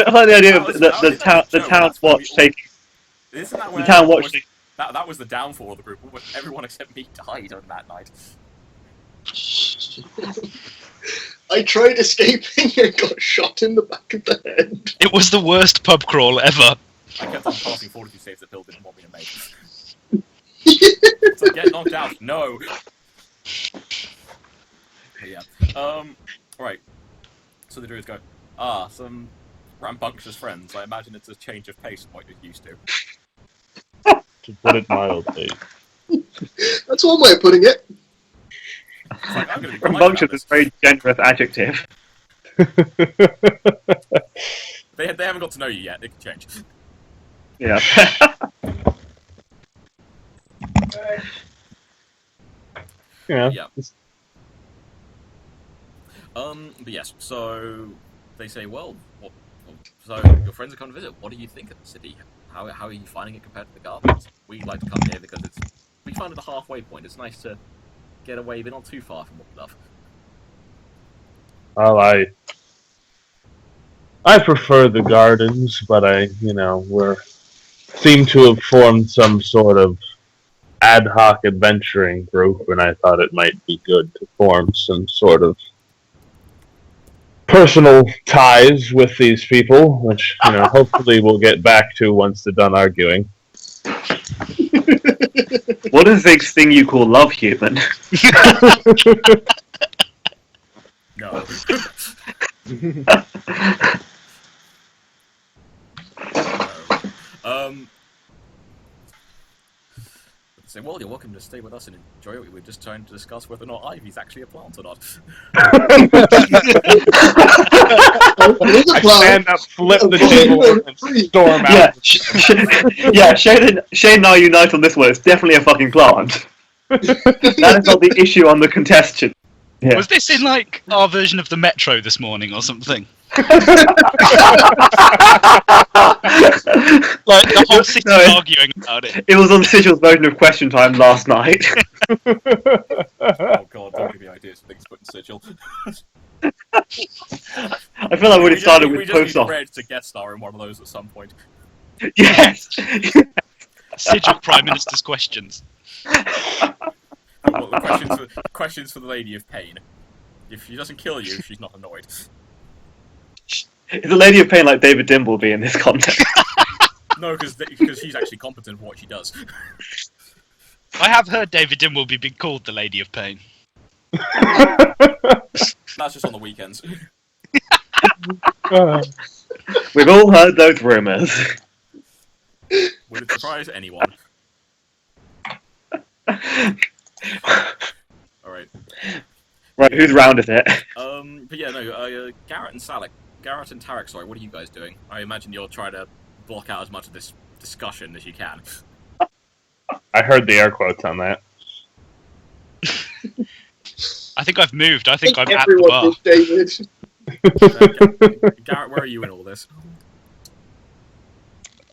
I like the idea of the town watch taking. Isn't that The where town watch. that was the downfall of the group? Everyone except me died on that night. I tried escaping and got shot in the back of the head. It was the worst pub crawl ever. I kept on passing fortitude saves that Bill didn't want me to make. It's like, get knocked out. No. But yeah. Alright. So the druids go, some rambunctious friends. I imagine it's a change of pace from what you're used to. To put it mildly. That's one way of putting it. It's like, I'm gonna be polite Rambunctious about is this. a very generous adjective. They haven't got to know you yet. It can change. Yeah. Yeah. Yeah. But yes, so they say, well, so your friends are coming to visit. What do you think of the city? How are you finding it compared to the gardens? We like to come here because we find it a halfway point. It's nice to get away, but not too far from what we love. Well, I prefer the gardens, but we seem to have formed some sort of ad hoc adventuring group, and I thought it might be good to form some sort of personal ties with these people, which hopefully we'll get back to once they're done arguing. What is this thing you call love, human? No. No. Say, well, you're welcome to stay with us and enjoy it. We're just trying to discuss whether or not Ivy's actually a plant or not. There's a I plan. stand up, flip the table, and storm out. Yeah, Shane and I unite on this one. It's definitely a fucking plant. That is not the issue on the contestant. Yeah. Was this in like our version of the Metro this morning or something? Like the whole city No, arguing about it. It was on Sigil's version of Question Time last night. Oh god, don't give me ideas for things put in Sigil. I feel like we would have started we with just post need off. Red to guest star in one of those at some point. Yes. Sigil Prime Minister's questions. Well, the questions for the Lady of Pain. If she doesn't kill you, she's not annoyed. Is the Lady of Pain like David Dimbleby in this context? No, because she's actually competent for what she does. I have heard David Dimbleby be called the Lady of Pain. That's just on the weekends. We've all heard those rumours. Would it surprise anyone? Alright. Right, whose round is it? But yeah, no, Garrett and Tarek, sorry, what are you guys doing? I imagine you're trying to block out as much of this discussion as you can. I heard the air quotes on that. I think I've moved. I think I'm at the everyone bar. did, David. Garrett, where are you in all this?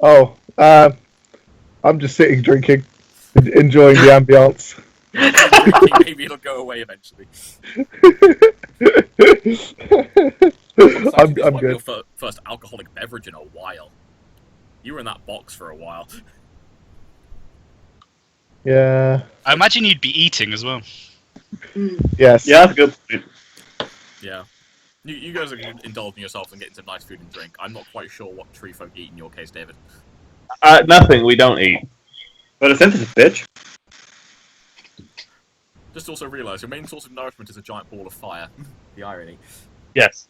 Oh, I'm just sitting drinking, enjoying the ambience. Maybe it'll go away eventually. I'm Like good. your first alcoholic beverage in a while. You were in that box for a while. Yeah. I imagine you'd be eating as well. Yes. Yeah, that's a good point. Yeah. You guys are indulging yourself and getting some nice food and drink. I'm not quite sure what tree folk eat in your case, David. Nothing. We don't eat. But a synthesis, bitch. Just also realise your main source of nourishment is a giant ball of fire. The irony. Yes.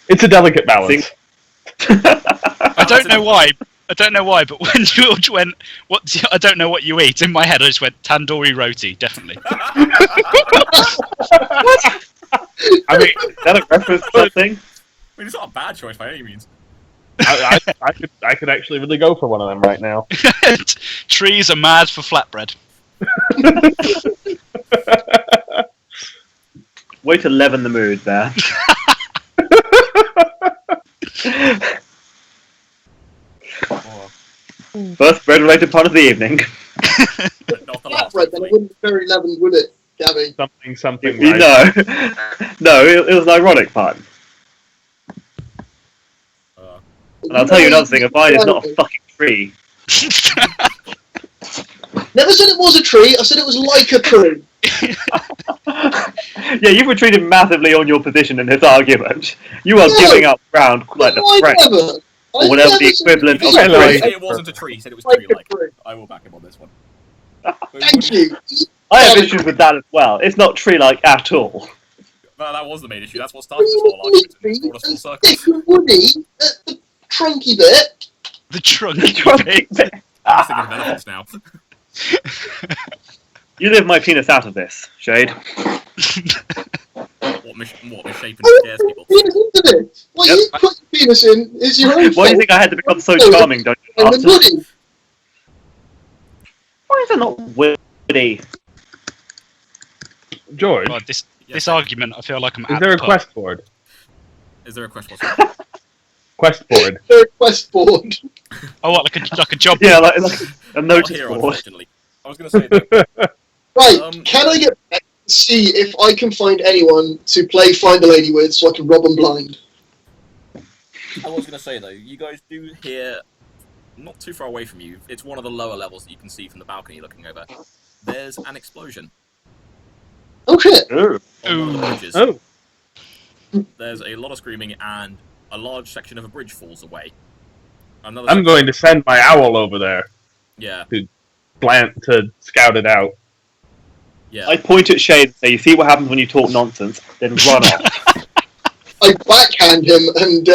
It's a delicate balance. I don't know why. But when George went, I don't know what you eat. In my head, I just went tandoori roti, definitely. I mean, Is that a reference to something? I mean, it's not a bad choice by any means. I could actually really go for one of them right now. Trees are mad for flatbread. Way to leaven the mood there. Or, First bread-related part of the evening. not the last. Flatbread, then it wouldn't be very leavened, would it, Gabby? Something. You Right. know. No, it was an ironic pun. And I'll tell you another thing, a vine is not a fucking tree. Never said it was a tree, I said it was like a tree. Yeah, you've retreated massively on your position in this argument. You are No. giving up ground like No, the I French. never. Or whatever the equivalent He of said a Hello. tree. it wasn't a tree, he said it was Like a tree-like. tree. I will back him on this one. Thank you. I have issues with that as well. It's not tree-like at all. No, that was the main issue. That's what started this whole argument. And it's brought us full circle. Thick and woody at the trunky bit. The trunk bit. I'm thinking of elephants now. You live my penis out of this, Shade. What misshapen I scares put people. your penis into this. What Yep. you put your penis in is your own Why do you fault. think I had to become so Oh, charming, don't you? And Arthur? woody. Why is it not witty? George, God, this Yes, argument, I feel like I'm is at there the a pub. quest board? Is there a question? What's Quest board. Their quest board. Oh, what, like a job? Yeah, like a not notice here, board. unfortunately. I was going to say that. Right, can I get back to see if I can find anyone to play Find a Lady with so I can rob them blind? I was going to say, though, you guys do hear, not too far away from you, it's one of the lower levels that you can see from the balcony looking over. There's an explosion Oh shit. Ooh. on one of the bridges. Oh, There's a lot of screaming, and a large section of a bridge falls away. Another I'm section- going to send my owl over there Yeah, to scout it out. yeah. I point at Shade and say, you see what happens when you talk nonsense, then run off. I backhand him and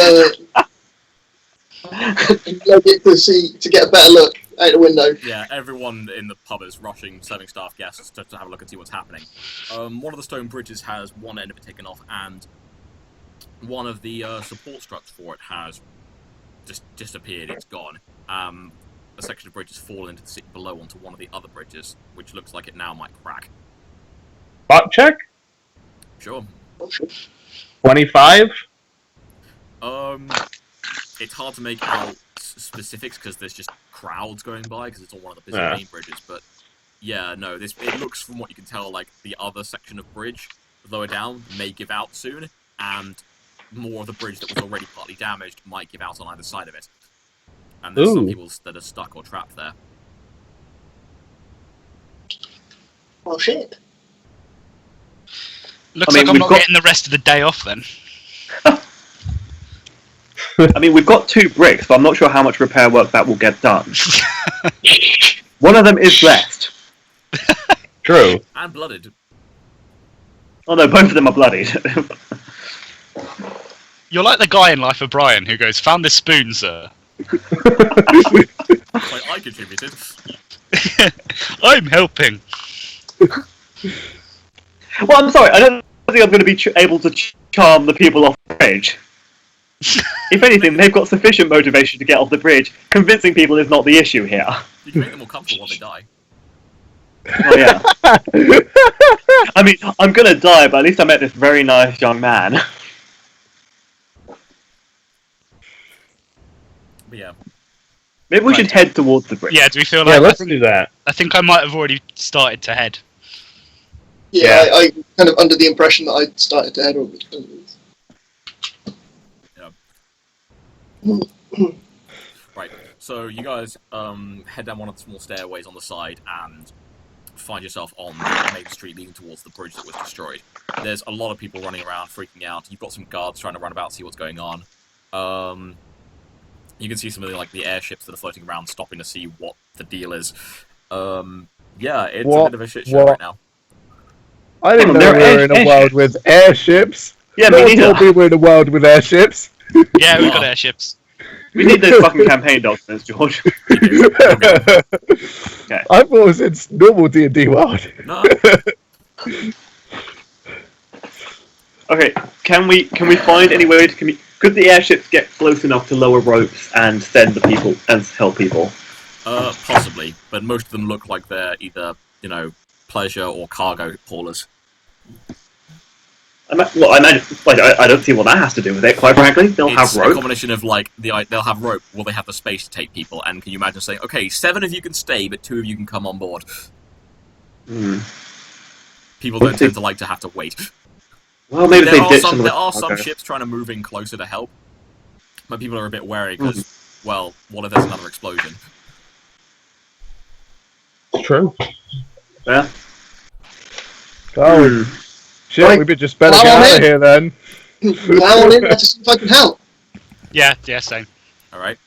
leg it to get a better look out the window. Yeah, everyone in the pub is rushing serving staff guests to have a look and see what's happening. One of the stone bridges has one end of it taken off, and one of the support struts for it has just disappeared. It's gone. A section of bridge has fallen into the city below onto one of the other bridges, which looks like it now might crack. Spot check? Sure. 25? It's hard to make out specifics because there's just crowds going by because it's on one of the busy Yeah. main bridges. But yeah, no, it looks from what you can tell like the other section of bridge lower down may give out soon, and more of the bridge that was already partly damaged might give out on either side of it. And there's some Ooh. people that are stuck or trapped there. Well, shit. Looks I mean, like I'm we've not got- getting the rest of the day off then. I mean, we've got 2 bricks, but I'm not sure how much repair work that will get done. One of them is blessed. True. And blooded. Oh no, both of them are bloodied. You're like the guy in Life of Brian who goes, "Found this spoon, sir." Like I contributed. I'm helping. Well, I'm sorry, I don't think I'm going to be able to charm the people off the bridge. If anything, they've got sufficient motivation to get off the bridge. Convincing people is not the issue here. You can make them more comfortable while they die. Oh yeah. I mean, I'm gonna die, but at least I met this very nice young man. But yeah. Maybe we Right. should head towards the bridge. Yeah, do we feel Yeah, like let's do that. I think I might have already started to head. Yeah, I kind of under the impression that I'd started to head over. Right, so you guys head down one of the small stairways on the side and find yourself on the main street leading towards the bridge that was destroyed. There's a lot of people running around, freaking out. You've got some guards trying to run about, see what's going on. You can see some of the airships that are floating around, stopping to see what the deal is. Yeah, it's a What- bit of a shit show what- right now. I didn't know They're we were in a airships. world with airships. Yeah, No me one neither. told me we're in a world with airships. Yeah, we've got Oh. airships. We need those fucking campaign documents, George. I thought it was in normal D&D world. No, Okay, can we find any way to could the airships get close enough to lower ropes and send the people and help people? possibly, but most of them look like they're either, pleasure or cargo haulers. I imagine. I don't see what that has to do with it. Quite frankly, they'll It's have a rope. combination of they'll have rope. Will they have the space to take people? And can you imagine saying, okay, 7 of you can stay, but 2 of you can come on board? Hmm. People don't tend to like to have to wait. Well, maybe There they are ditch some some. there are some Okay. ships trying to move in closer to help, but people are a bit wary because, well, what if there's another explosion? True. Yeah. Oh, shit, Right. we just better Well, get I'm out of in. here then. Now on in there to see if I can help. Yeah, same. All right.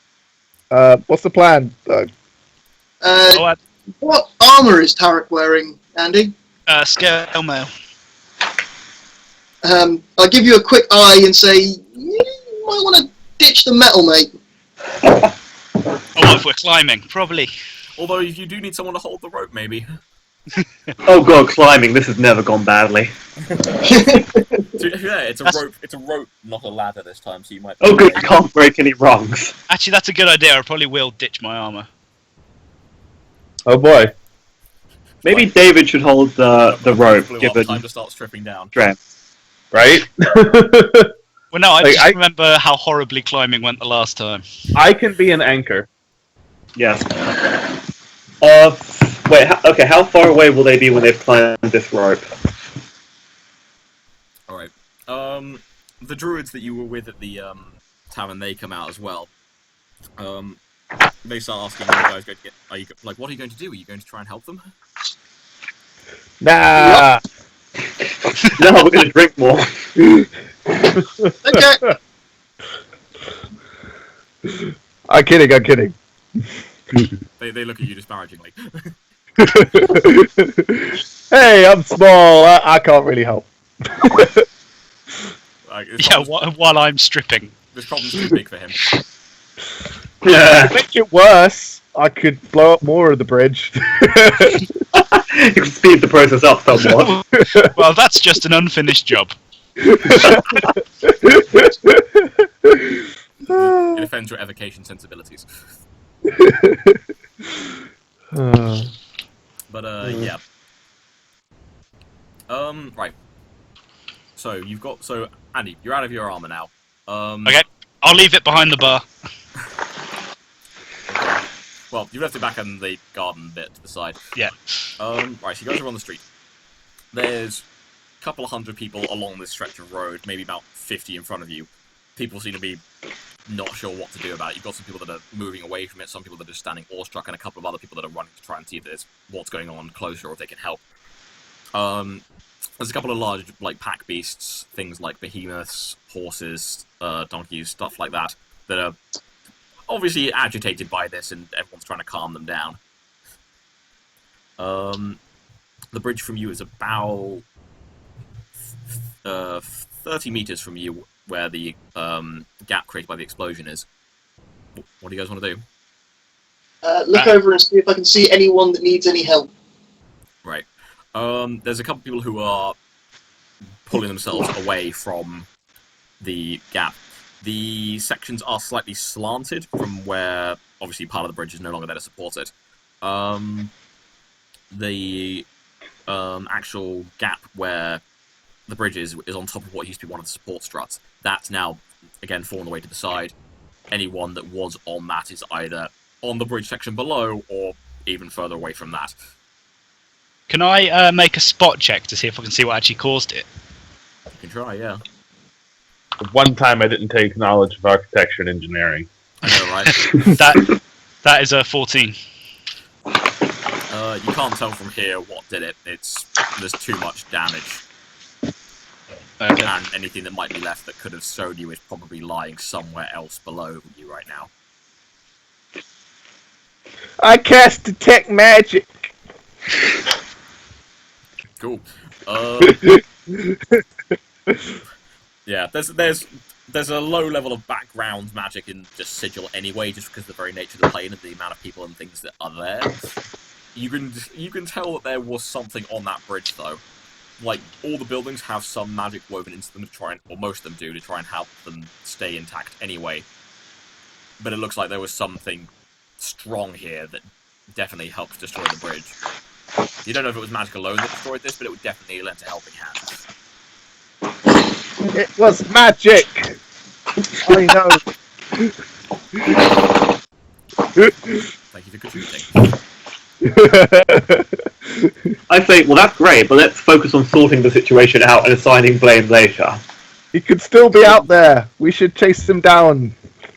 What's the plan? Oh, What armour is Tarek wearing, Andy? scale mail. I'll give you a quick eye and say, you might want to ditch the metal, mate. Oh, if we're climbing, probably. Although you do need someone to hold the rope, maybe. Oh god, climbing. This has never gone badly. Yeah, it's a That's- rope. It's a rope, not a ladder this time. So you might. Oh good, can't break any rungs. Actually, that's a good idea. I probably will ditch my armor. Oh boy. Maybe David should hold the rope, Flew up, given time to start stripping down. strength. Right? Well, no, I Like, just I- remember how horribly climbing went the last time. I can be an anchor. Yes. Wait. Okay. How far away will they be when they've climbed this rope? All right. The druids that you were with at the tavern, they come out as well. They start asking, "Are you guys going to get? Are you like? What are you going to do? Are you going to try and help them?" Nah. No, we're gonna drink more. Okay. I'm kidding. They look at you disparagingly. Hey, I'm small. I can't really help. Like, Yeah, while I'm stripping. this problem's too big for him. Yeah. Make it worse. I could blow up more of the bridge. You can speed the process up somewhat. Well, that's just an unfinished job. It offends your evocation sensibilities. But yeah. Right. So you've got Andy, you're out of your armor now. Okay, I'll leave it behind the bar. Well, you left it back in the garden bit to the side. Yeah. Right, so you guys are on the street. There's a couple of hundred people along this stretch of road, maybe about 50 in front of you. People seem to be not sure what to do about it. You've got some people that are moving away from it, some people that are just standing awestruck, and a couple of other people that are running to try and see if there's what's going on closer or if they can help. There's a couple of large, pack beasts, things like behemoths, horses, donkeys, stuff like that, that are obviously agitated by this, and everyone's trying to calm them down. The bridge from you is about 30 meters from you, where the gap created by the explosion is. What do you guys want to do? Look over and see if I can see anyone that needs any help. Right. There's a couple of people who are pulling themselves away from the gap. The sections are slightly slanted from where, obviously, part of the bridge is no longer there to support it. The actual gap where the bridge is on top of what used to be one of the support struts. That's now, again, fallen away to the side. Anyone that was on that is either on the bridge section below or even further away from that. Can I make a spot check to see if I can see what actually caused it? You can try, yeah. The one time I didn't take knowledge of architecture and engineering. I know, right? That is a 14. You can't tell from here what did it. There's too much damage. Okay. And anything that might be left that could have shown you is probably lying somewhere else below you right now. I cast detect magic. Cool. Yeah, there's a low level of background magic in just Sigil anyway, just because of the very nature of the plane and the amount of people and things that are there. You can tell that there was something on that bridge though. All the buildings have some magic woven into them to try and, or most of them do, to try and help them stay intact anyway. But it looks like there was something strong here that definitely helped destroy the bridge. You don't know if it was magic alone that destroyed this, but it would definitely lend a helping hand. It was magic. I know. Thank you for contributing. I say, well, that's great, but let's focus on sorting the situation out and assigning blame later. He could still be out there. We should chase him down.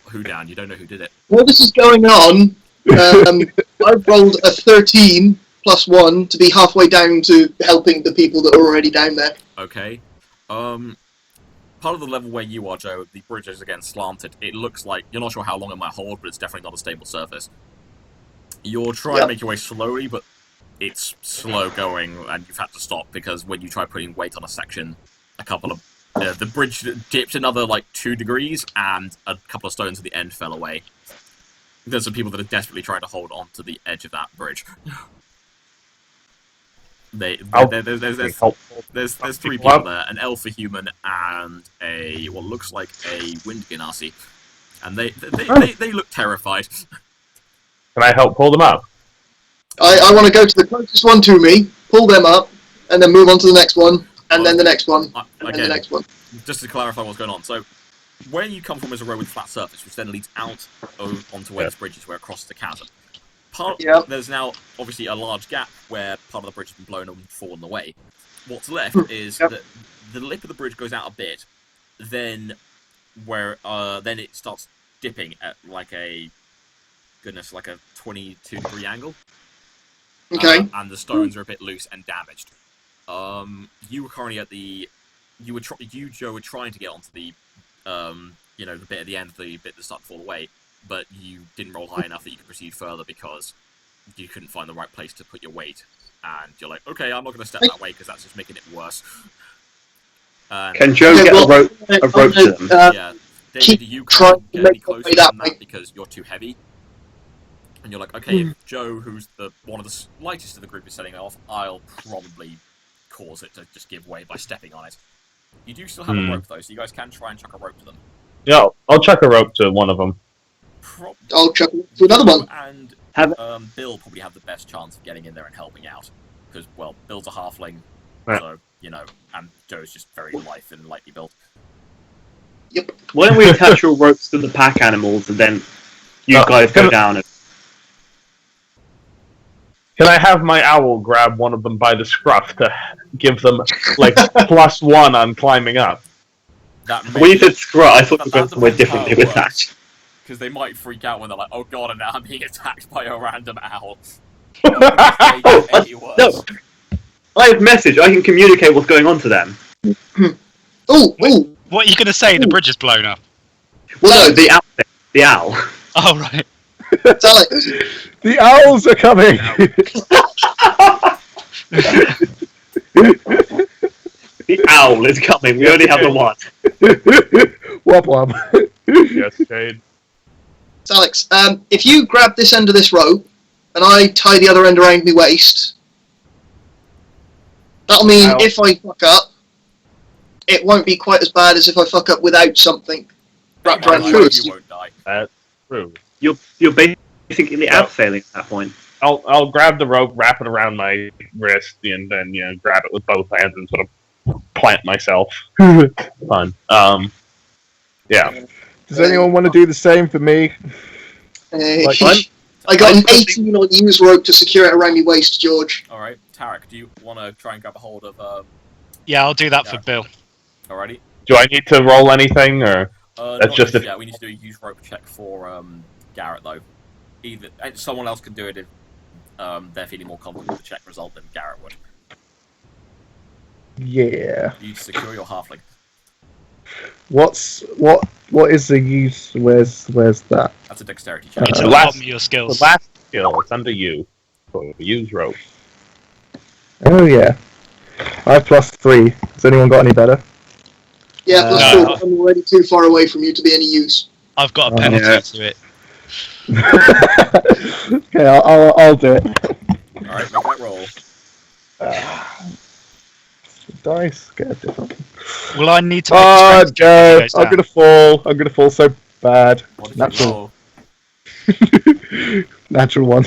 Who down? You don't know who did it. While this is going on, I've rolled a 13 plus 1 to be halfway down to helping the people that are already down there. Okay. Part of the level where you are, Joe, the bridge is again slanted. It looks like you're not sure how long it might hold, but it's definitely not a stable surface. You're trying to make your way slowly, but it's slow going, and you've had to stop because when you try putting weight on a section, the bridge dipped another 2 degrees, and a couple of stones at the end fell away. There's some people that are desperately trying to hold on to the edge of that bridge. There's 3 people there, an elf, a human, and what looks like a wind genasi, and they look terrified. Can I help pull them up? I want to go to the closest one to me, pull them up, and then move on to the next one, and then the next one, and then the next one. Just to clarify what's going on, so where you come from is a road with flat surface, which then leads out onto where this bridge is, where it crosses the chasm. There's now obviously a large gap where part of the bridge has been blown and fallen away. What's left is that the lip of the bridge goes out a bit, then then it starts dipping at a 22-degree angle. Okay. And the stones are a bit loose and damaged. You were currently you, Joe, were trying to get onto the the bit at the end, the bit that started to fall away, but you didn't roll high enough that you could proceed further because you couldn't find the right place to put your weight. And you're like, okay, I'm not going to step that way because that's just making it worse. Can Joe get a rope to them? Yeah, David, you can't get any closer than that because you're too heavy. And you're like, okay, if Joe, who's one of the lightest of the group, is setting it off, I'll probably cause it to just give way by stepping on it. You do still have a rope, though, so you guys can try and chuck a rope to them. Yeah, I'll chuck a rope to one of them. I'll chuck it to another one. And Bill probably have the best chance of getting in there and helping out. Because, well, Bill's a halfling, Right. so, and Joe's just very lithe and lightly built. Yep. Why don't we attach your ropes to the pack animals and then you guys go down and... Can I have my owl grab one of them by the scruff to give them, like, +1 on climbing up? When you said scrut, I thought you were going somewhere differently with that. Because they might freak out when they're like, oh god, and now I'm being attacked by a random owl. No! I have message, I can communicate what's going on to them. Oh, What are you going to say? The bridge is blown up. Well, no, the owl. The owl. Oh, right. Alex. The owls are coming! The owl is coming, we only have the one. Wop wop. Yes, Jade. Alex, if you grab this end of this rope, and I tie the other end around my waist, that'll mean if I fuck up, it won't be quite as bad as if I fuck up without something wrapped around my waist. You won't die. That's true. You're basically abseiling at that point. I'll grab the rope, wrap it around my wrist, and then grab it with both hands and sort of plant myself. Fun. Yeah. Does anyone want to do the same for me? I got an 18 on use rope to secure it around my waist, George. Alright, Tarek, do you want to try and grab a hold of... Yeah, I'll do that for Bill. Alrighty. Do I need to roll anything, or that's not just we need to do a use rope check for Garrett, though. Either someone else can do it if they're feeling more confident with the check result than Garrett would. Yeah. You secure your halfling. What is the use? Where's that? That's a dexterity check. It's the a last- lot of your skills. the last skill? It's under you. So use rope. Oh yeah. I have +3. Has anyone got any better? Yeah, plus No. 4. I'm already too far away from you to be any use. I've got a penalty to it. Okay, I'll do it. Alright, make that roll. Dice. Get a different. Will I need to make Oh, a strength check Joe! if it goes I'm down? gonna fall. I'm gonna fall so bad. What did Natural. you roll? Natural one.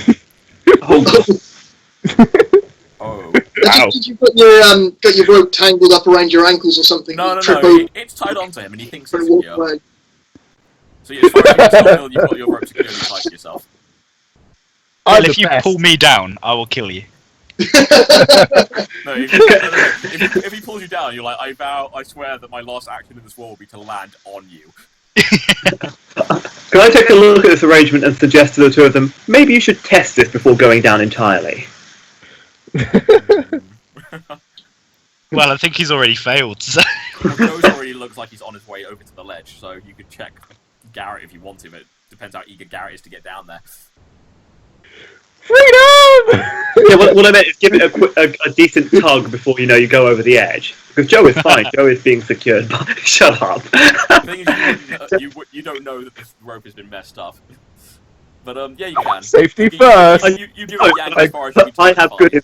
Oh. Did you got your rope tangled up around your ankles or something? No, Trip over it's tied onto him and he thinks and it's walk secure. away. So as far as you can tell, Bill, you've got your rope securely tied to yourself. I'm Bill, the if you best. pull me down, I will kill you. No, if he pulls you down, you're like, I swear that my last action in this world will be to land on you. Can I take a look at this arrangement and suggest to the two of them, maybe you should test this before going down entirely? Well, I think he's already failed. So. Well, Joe's already looks like he's on his way over to the ledge, so you could check Garrett if you want to, but it depends how eager Garrett is to get down there. Freedom! Yeah, what I meant is give it a decent tug before you go over the edge. Because Joe is fine. Joe is being secured. Shut up. The thing is, you don't know that this rope has been messed up. But yeah, you can. Safety first. You give it a yank as far as you can. I have good.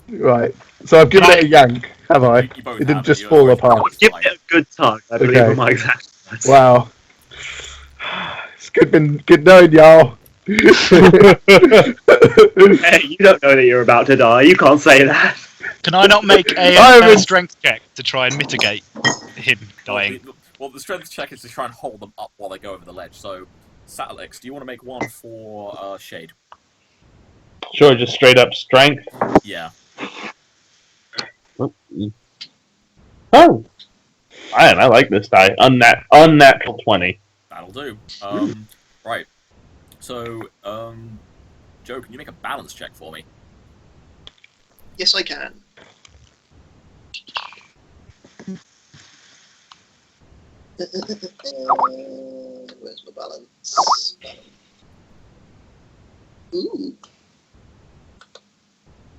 Right. So I've given it a yank, have I? You both It didn't have, just you're fall both apart. both Give fine. it a good tug. I believe Okay. are my exact words. Wow. It's good knowing y'all. Hey, you don't know that you're about to die. You can't say that. Can I not make I'm a in- strength check to try and mitigate him dying? Well, the strength check is to try and hold them up while they go over the ledge. So, Satellix, do you want to make one for Shade? Sure, just straight up strength. Yeah. Oh, I like this die. Unnatural 20. That'll do. Right. So, Joe, can you make a balance check for me? Yes, I can. Where's my balance? Ooh.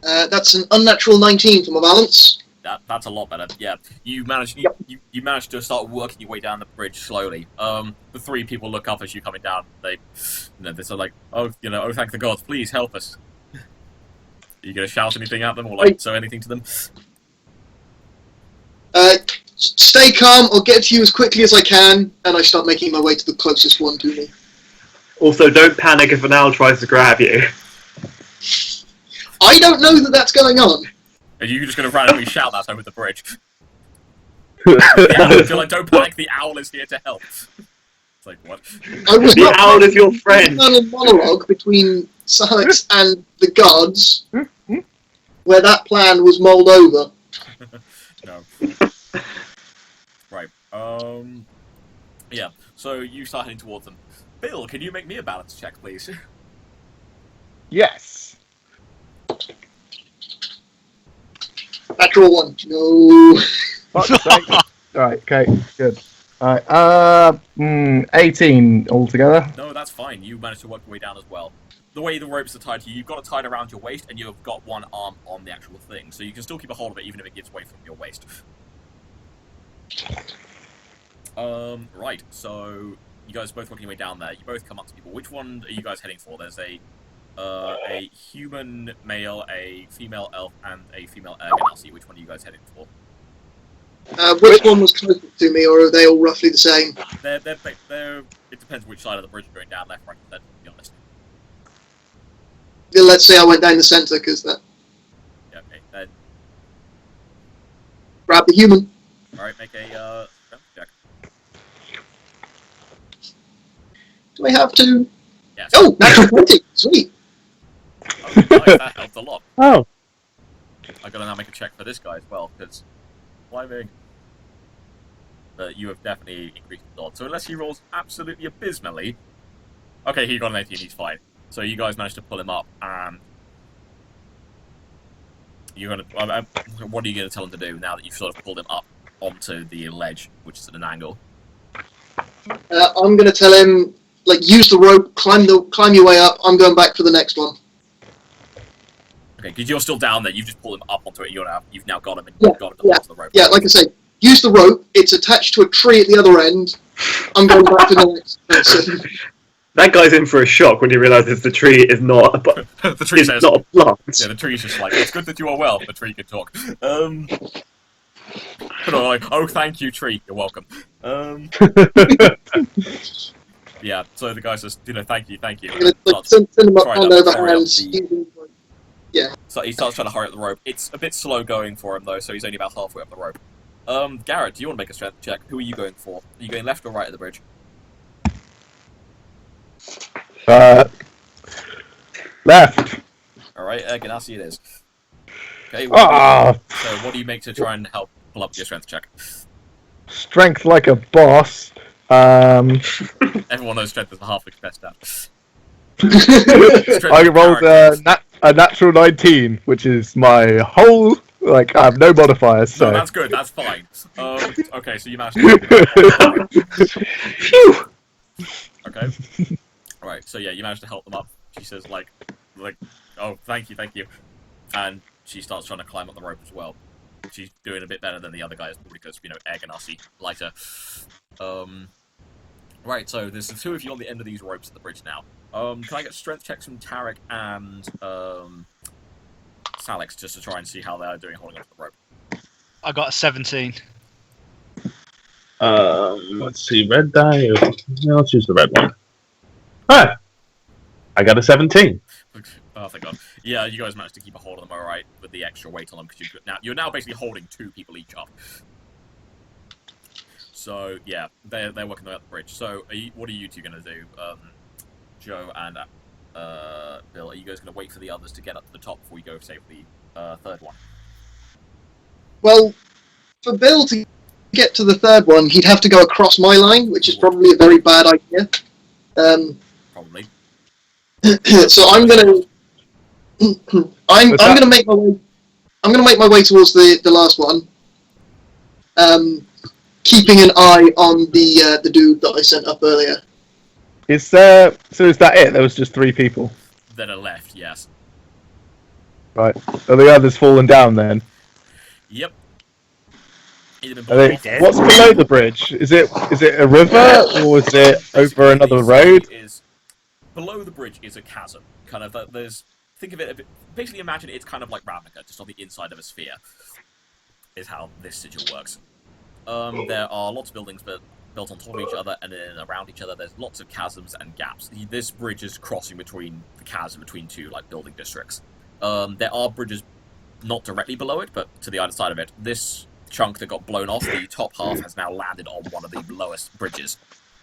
That's an unnatural 19 for my balance. That's a lot better. Yeah, you managed you managed to start working your way down the bridge slowly. The three people look up as you're coming down. They're sort of like, oh thank the gods, please help us. Are you gonna shout anything at them or like say anything to them? Stay calm. I'll get to you as quickly as I can, and I start making my way to the closest one to me. Also, don't panic if an owl tries to grab you. I don't know that that's going on. Are you just gonna randomly shout that over the bridge? You're like, don't panic, the owl is here to help. It's like, what? The owl is your friend. There was a monologue between Salix and the gods, where that plan was mulled over. No. Right. Yeah. So you start heading towards them. Bill, can you make me a balance check, please? Yes. Natural one. No. Fuck's sake. Alright, okay, good. Alright, 18 altogether. No, that's fine. You managed to work your way down as well. The way the ropes are tied to you, you've got it tied around your waist, and you've got one arm on the actual thing, so you can still keep a hold of it even if it gives away from your waist. Right, so you guys are both working your way down there. You both come up to people. Which one are you guys heading for? There's a human male, a female elf, and a female Ergenasi. Which one are you guys heading for? Which one was closest to me, or are they all roughly the same? They're it depends which side of the bridge you're going down, left, right, center, to be honest. Yeah, let's say I went down the centre, because that... Yeah, okay, then, Grab the human. alright, make a, strength check. Do I have to... Yes. Oh, natural 20. Sweet. Oh, nice, that helped a lot. Oh. I gotta now make a check for this guy as well, because climbing. You have definitely increased the odds. So unless he rolls absolutely abysmally, okay, he got an 18. He's fine. So you guys managed to pull him up, and you're gonna. What are you gonna tell him to do now that you've sort of pulled him up onto the ledge, which is at an angle? I'm going to tell him, like, use the rope, climb your way up. I'm going back for the next one. Okay, because you're still down there. You've just pulled him up onto it. You've now got him and Yeah, got him onto the rope. Yeah, like I say, use the rope. It's attached to a tree at the other end. I'm going back to the next person. That guy's in for a shock when he realizes the tree is not a, The tree it's says, not a plant. yeah, the tree's just like, it's good that you are well. The tree can talk. Like, oh, thank you, tree. You're welcome. Yeah, so the guy says, thank you. I'm going to like, send him up Try hand that, over hurry up hand. the- So he starts trying to hurry up the rope. It's a bit slow going for him, though, so he's only about halfway up the rope. Garrett, do you want to make a strength check? Who are you going for? Are you going left or right of the bridge? Left. Alright, Ganassi it is. Okay, Ah, so what do you make to try and help pull up your strength check? strength like a boss. Everyone knows strength is the half best stat. I rolled a natural 19, which is my whole. Like, I have no modifiers, so. No, that's good, that's fine. Okay, so you managed to... Phew! Okay. Alright, so yeah, you managed to help them up. She says, like, oh, thank you. And she starts trying to climb up the rope as well. She's doing a bit better than the other guys, probably because, Ergenasi, lighter. Right, so there's the two of you on the end of these ropes at the bridge now. Can I get strength checks from Tarek and, Salix, just to try and see how they're doing holding onto the rope? I got a 17. Let's see, red die. Yeah, let's use the red one. Ah, I got a 17. Oh, thank God. Yeah, you guys managed to keep a hold of them, alright, with the extra weight on them, because you're now basically holding two people each up. So, yeah, they're working their way up the bridge. So, what are you two going to do? Joe and Bill, are you guys going to wait for the others to get up to the top before you go save the third one? Well, for Bill to get to the third one, he'd have to go across my line, which is probably a very bad idea. Probably. So I'm gonna make my way. I'm gonna make my way towards the last one. Keeping an eye on the dude that I sent up earlier. Is that it? There was just 3 people. That are left, yes. Right. Are the others fallen down then? Yep. He'd been Are blown they, off. what's below the bridge? Is it a river or is it Basically, over another the road? story is below the bridge is a chasm. Kind of there's think of it a bit. Basically, imagine it's kind of like Ravnica, just on the inside of a sphere. Is how this sigil works. There are lots of buildings built on top of each other and then around each other. There's lots of chasms and gaps. This bridge is crossing between the chasm between two like building districts. There are bridges not directly below it, but to the other side of it. This chunk that got blown off, the top half has now landed on one of the lowest bridges.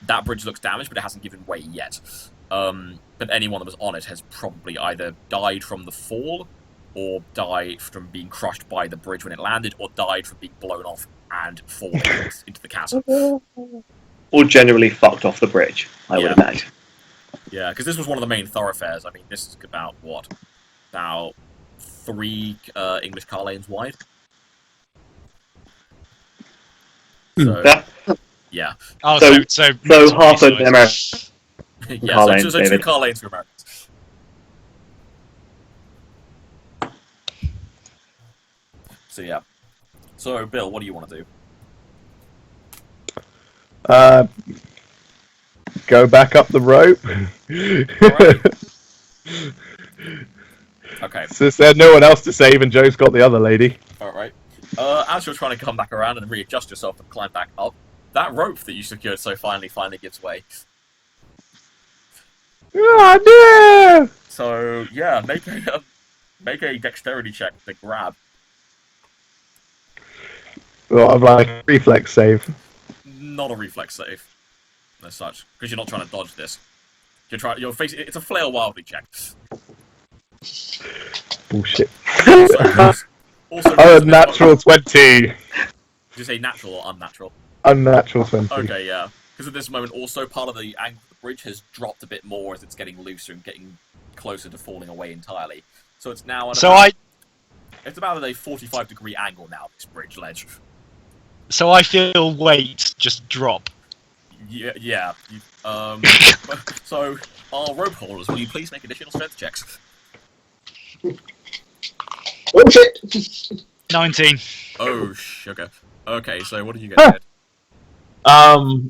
That bridge looks damaged, but it hasn't given way yet. But anyone that was on it has probably either died from the fall, or died from being crushed by the bridge when it landed, or died from being blown off and falling into the chasm. Or generally fucked off the bridge, I would imagine. Yeah, because this was one of the main thoroughfares. I mean, this is about, what? About 3 English car lanes wide? So, yeah. Oh, So half of them are Yeah, car so, lanes, so 2 David. car lanes for Americans. So, yeah. So, Bill, what do you want to do? Go back up the rope. Okay. Since there's no one else to save and Joe's got the other lady. Alright. As you're trying to come back around and readjust yourself and climb back up, that rope that you secured so finally gives way. Oh, no! So, yeah, make a dexterity check to grab. Well, I'm like reflex save. Not a reflex save, as such, because you're not trying to dodge this. You're facing. It's a flail wildly check. Bullshit. Also, Unnatural 20. Did you say natural or unnatural? Unnatural 20. Okay, yeah. Because at this moment, also part of the angle of the bridge has dropped a bit more as it's getting looser and getting closer to falling away entirely. So it's now at it's about at a 45-degree angle now. This bridge ledge. So I feel weight just drop. Yeah. So our rope holders, will you please make additional strength checks? Oh shit! 19. Oh, sugar. Okay, so what did you get? Ed?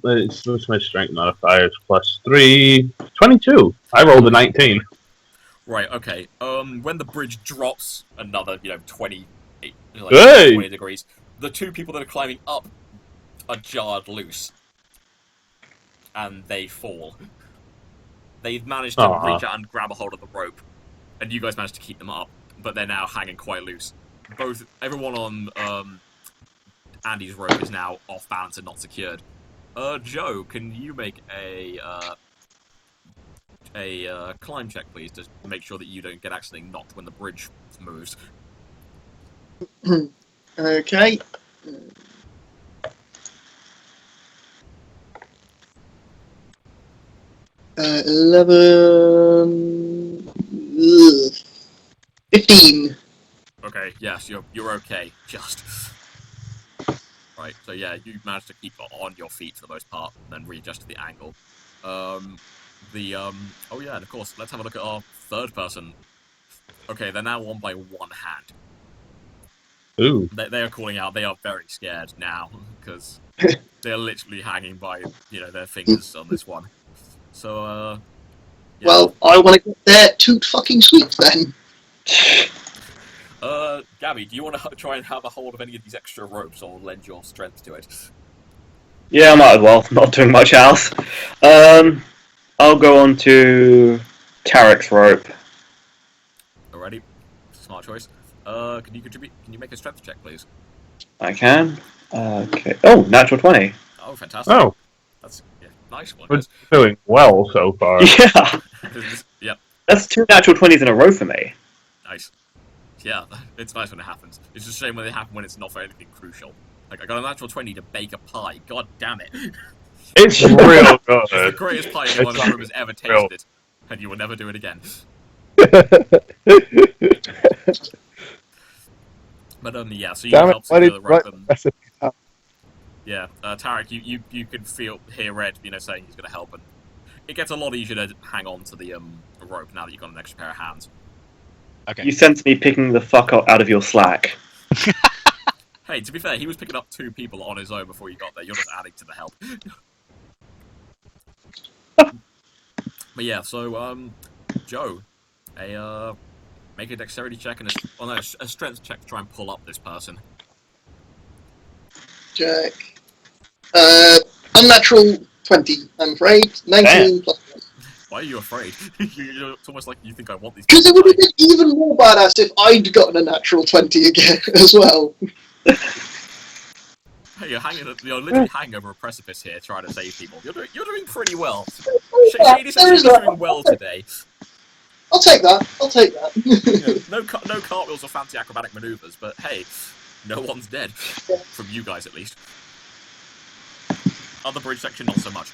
What's my strength modifiers? Plus 3, 22. I rolled a 19. Right. Okay. When the bridge drops another, 20 degrees, the 2 people that are climbing up are jarred loose, and they fall. They've managed to reach out and grab a hold of the rope, and you guys managed to keep them up, but they're now hanging quite loose. Everyone on Andy's rope is now off balance and not secured. Joe, can you make a climb check, please, to make sure that you don't get accidentally knocked when the bridge moves? Okay. 11... 15. Okay, yes, you're okay. Just right. So yeah, you managed to keep on your feet for the most part, and then readjust to the angle. Oh yeah, and of course, let's have a look at our third person. Okay, they're now on by 1 hand. Ooh. They are calling out. They are very scared now because they're literally hanging by their fingers on this one. So yeah. Well, I want to get there toot fucking sweet then. Gabby, do you want to try and have a hold of any of these extra ropes or lend your strength to it? Yeah, I might as well. Not doing much else. I'll go on to Tarek's rope. Alrighty, smart choice. Can you contribute? Can you make a strength check, please? I can. Okay. Oh, natural 20. Oh, fantastic. Oh, That's nice one. we're Guys. doing well so far. Yeah, Yep, that's 2 natural 20s in a row for me. nice. Yeah, it's nice when it happens. It's just a shame when they happen when it's not for anything crucial. Like, I got a natural 20 to bake a pie. God damn it. It's real It's the good. greatest pie anyone in the room has ever tasted. And you will never do it again. But, yeah, so you Damn it, help why secure did the you rope. write the recipe down? Yeah, Tarek, you can hear Red, saying he's going to help. And it gets a lot easier to hang on to the rope now that you've got an extra pair of hands. Okay. You sense me picking the fuck out of your slack. Hey, to be fair, he was picking up 2 people on his own before you got there. You're just adding to the help. But yeah, so Joe, make a dexterity check and a strength check to try and pull up this person. Check. Unnatural 20, I'm afraid. 19 plus 1. Why are you afraid? It's almost like you think I want these. Because it would have been even more badass if I'd gotten a natural 20 again as well. Hey, you're literally hanging over a precipice here, trying to save people. You're doing pretty well. Shady says you're doing well today. I'll take that. No cartwheels or fancy acrobatic maneuvers, but hey, no one's dead. From you guys, at least. Other bridge section, not so much.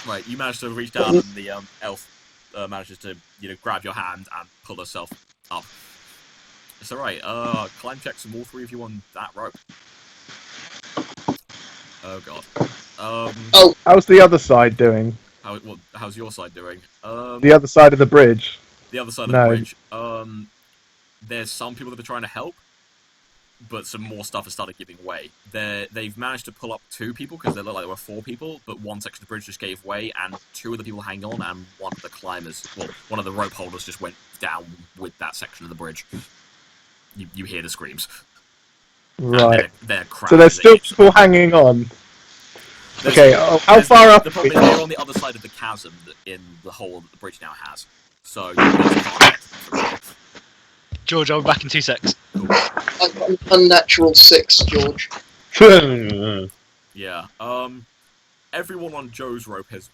Right, you managed to reach down, and the elf manages to grab your hand and pull herself up. It's alright. Climb checks from all 3 of you on that rope. Oh god. How's the other side doing? How's your side doing? The other side of the bridge. The other side of the bridge. There's some people that are trying to help, but some more stuff has started giving way. They've managed to pull up 2 people because they look like there were 4 people, but one section of the bridge just gave way, and 2 of the people hang on, and one of the climbers, one of the rope holders just went down with that section of the bridge. You hear the screams. Right. They're crap. So there's still people hanging on. Okay, how far up? The problem is they're on the other side of the chasm in the hole that the bridge now has. So you guys can't get to them. George, I'll be back in 2 secs. I've got an unnatural 6, George. Yeah. Everyone on Joe's rope has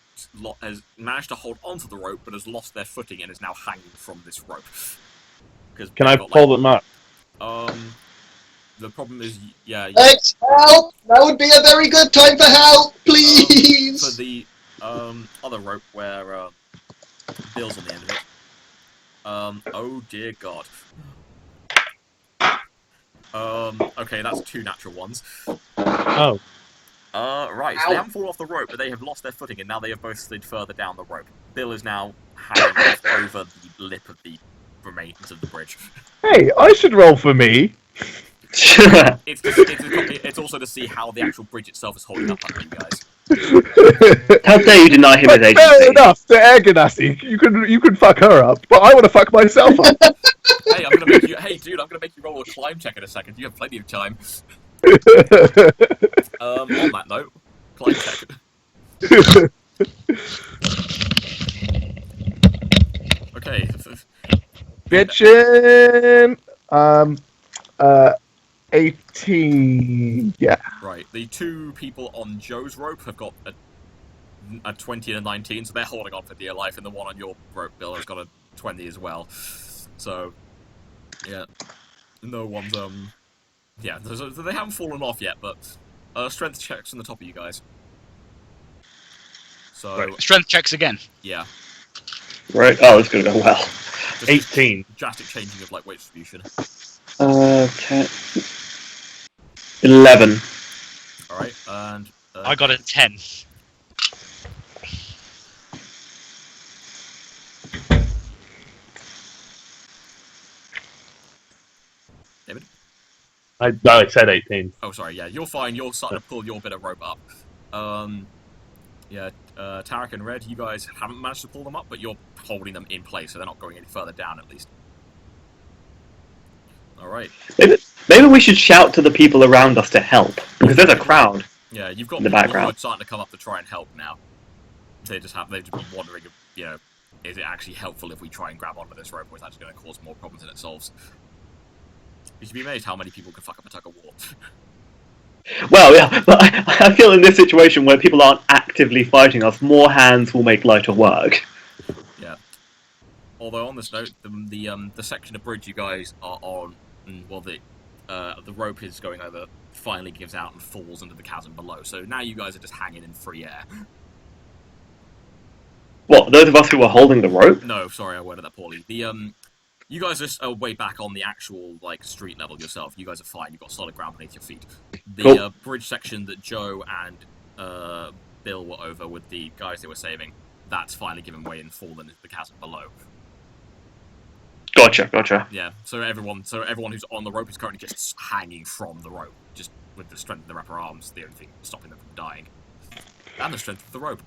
managed to hold onto the rope, but has lost their footing and is now hanging from this rope. Can I pull them up? The problem is, yeah. Thanks, help! That would be a very good time for help, please! For the other rope where Bill's on the end of it. Oh dear god. Okay, that's 2 natural ones. Oh. Right, so they haven't fallen off the rope, but they have lost their footing, and now they have both slid further down the rope. Bill is now hanging off over the lip of the remains of the bridge. Hey, I should roll for me. It's also to see how the actual bridge itself is holding up under you guys. How dare you deny him his Fair agency? enough, the Air Ganassi. You can fuck her up, but I want to fuck myself up. Hey, hey, dude, I'm gonna make you roll a climb check in a second. You have plenty of time. On that note, climb check. Okay. Bitchin'. 18. Yeah. Right. The 2 people on Joe's rope have got a 20 and a 19, so they're holding on for dear life, and the one on your rope, Bill, has got a 20 as well. So, yeah. No one's, yeah, they haven't fallen off yet, but strength checks on the top of you guys. So, Right. Strength checks again. yeah. Right. Oh, it's gonna go well. Just 18. Drastic changing of, weight distribution. 10, 11. Alright, and... I got a 10. David? I said 18. Oh, sorry, yeah, you're fine. You're starting to pull your bit of rope up. Yeah, Tarek and Red, you guys haven't managed to pull them up, but you're holding them in place, so they're not going any further down, at least. Alright. Maybe we should shout to the people around us to help, because there's a crowd. Yeah, you've got In the people background. who are starting to come up to try and help now. They've just been wondering, is it actually helpful if we try and grab onto this rope, or is that just going to cause more problems than it solves? You should be amazed how many people can fuck up a tug of war. Well, yeah, but I feel in this situation where people aren't actively fighting us, more hands will make lighter work. Yeah. Although on this note, the section of bridge you guys are on, well, the rope is going over, finally gives out and falls into the chasm below. So now you guys are just hanging in free air. What, those of us who were holding the rope? No, sorry, I worded that poorly. You guys are way back on the actual, street level yourself. You guys are fine. You've got solid ground beneath your feet. The Cool. Bridge section that Joe and Bill were over with the guys they were saving, that's finally given way and fallen into the chasm below. Gotcha. Yeah, so everyone who's on the rope is currently just hanging from the rope, just with the strength of their upper arms, the only thing stopping them from dying, and the strength of the rope.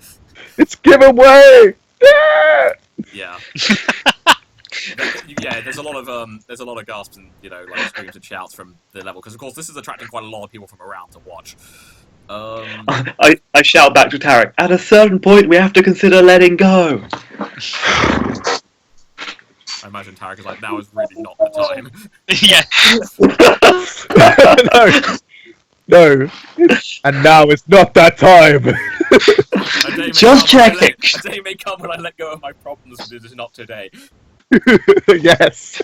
It's giveaway! Yeah! Yeah. Yeah, there's a lot of gasps and like screams and shouts from the level because of course this is attracting quite a lot of people from around to watch. I shout back to Tarek. At a certain point, we have to consider letting go. I imagine Tarek is like, now is really not the time. Yeah. No. And now is not that time. Just checking. A day may come when I let go of my problems, but it is not today. Yes.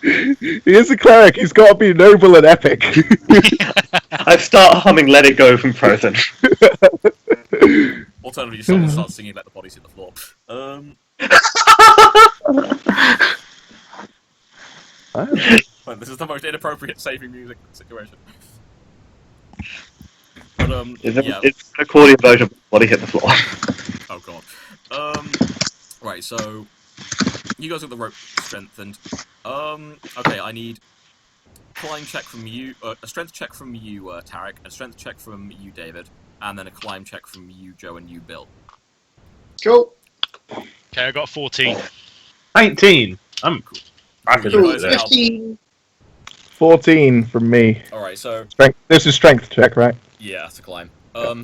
He is a cleric. He's got to be noble and epic. I start humming "Let It Go" from Frozen. Alternatively, someone starts singing "Let the Bodies Hit the Floor." Well, this is the most inappropriate saving music situation. But yeah. It's an accordion version of "Body Hit the Floor." Oh god. Right. So you guys got the rope strength, and okay, I need climb check from you, a strength check from you, Tarek, a strength check from you, David, and then a climb check from you, Joe, and you, Bill. Cool. Okay, I got 14. 19. I'm rocking Cool. this there. 15. 14 from me. All right. So Strength. This is strength check, right? yeah, to climb.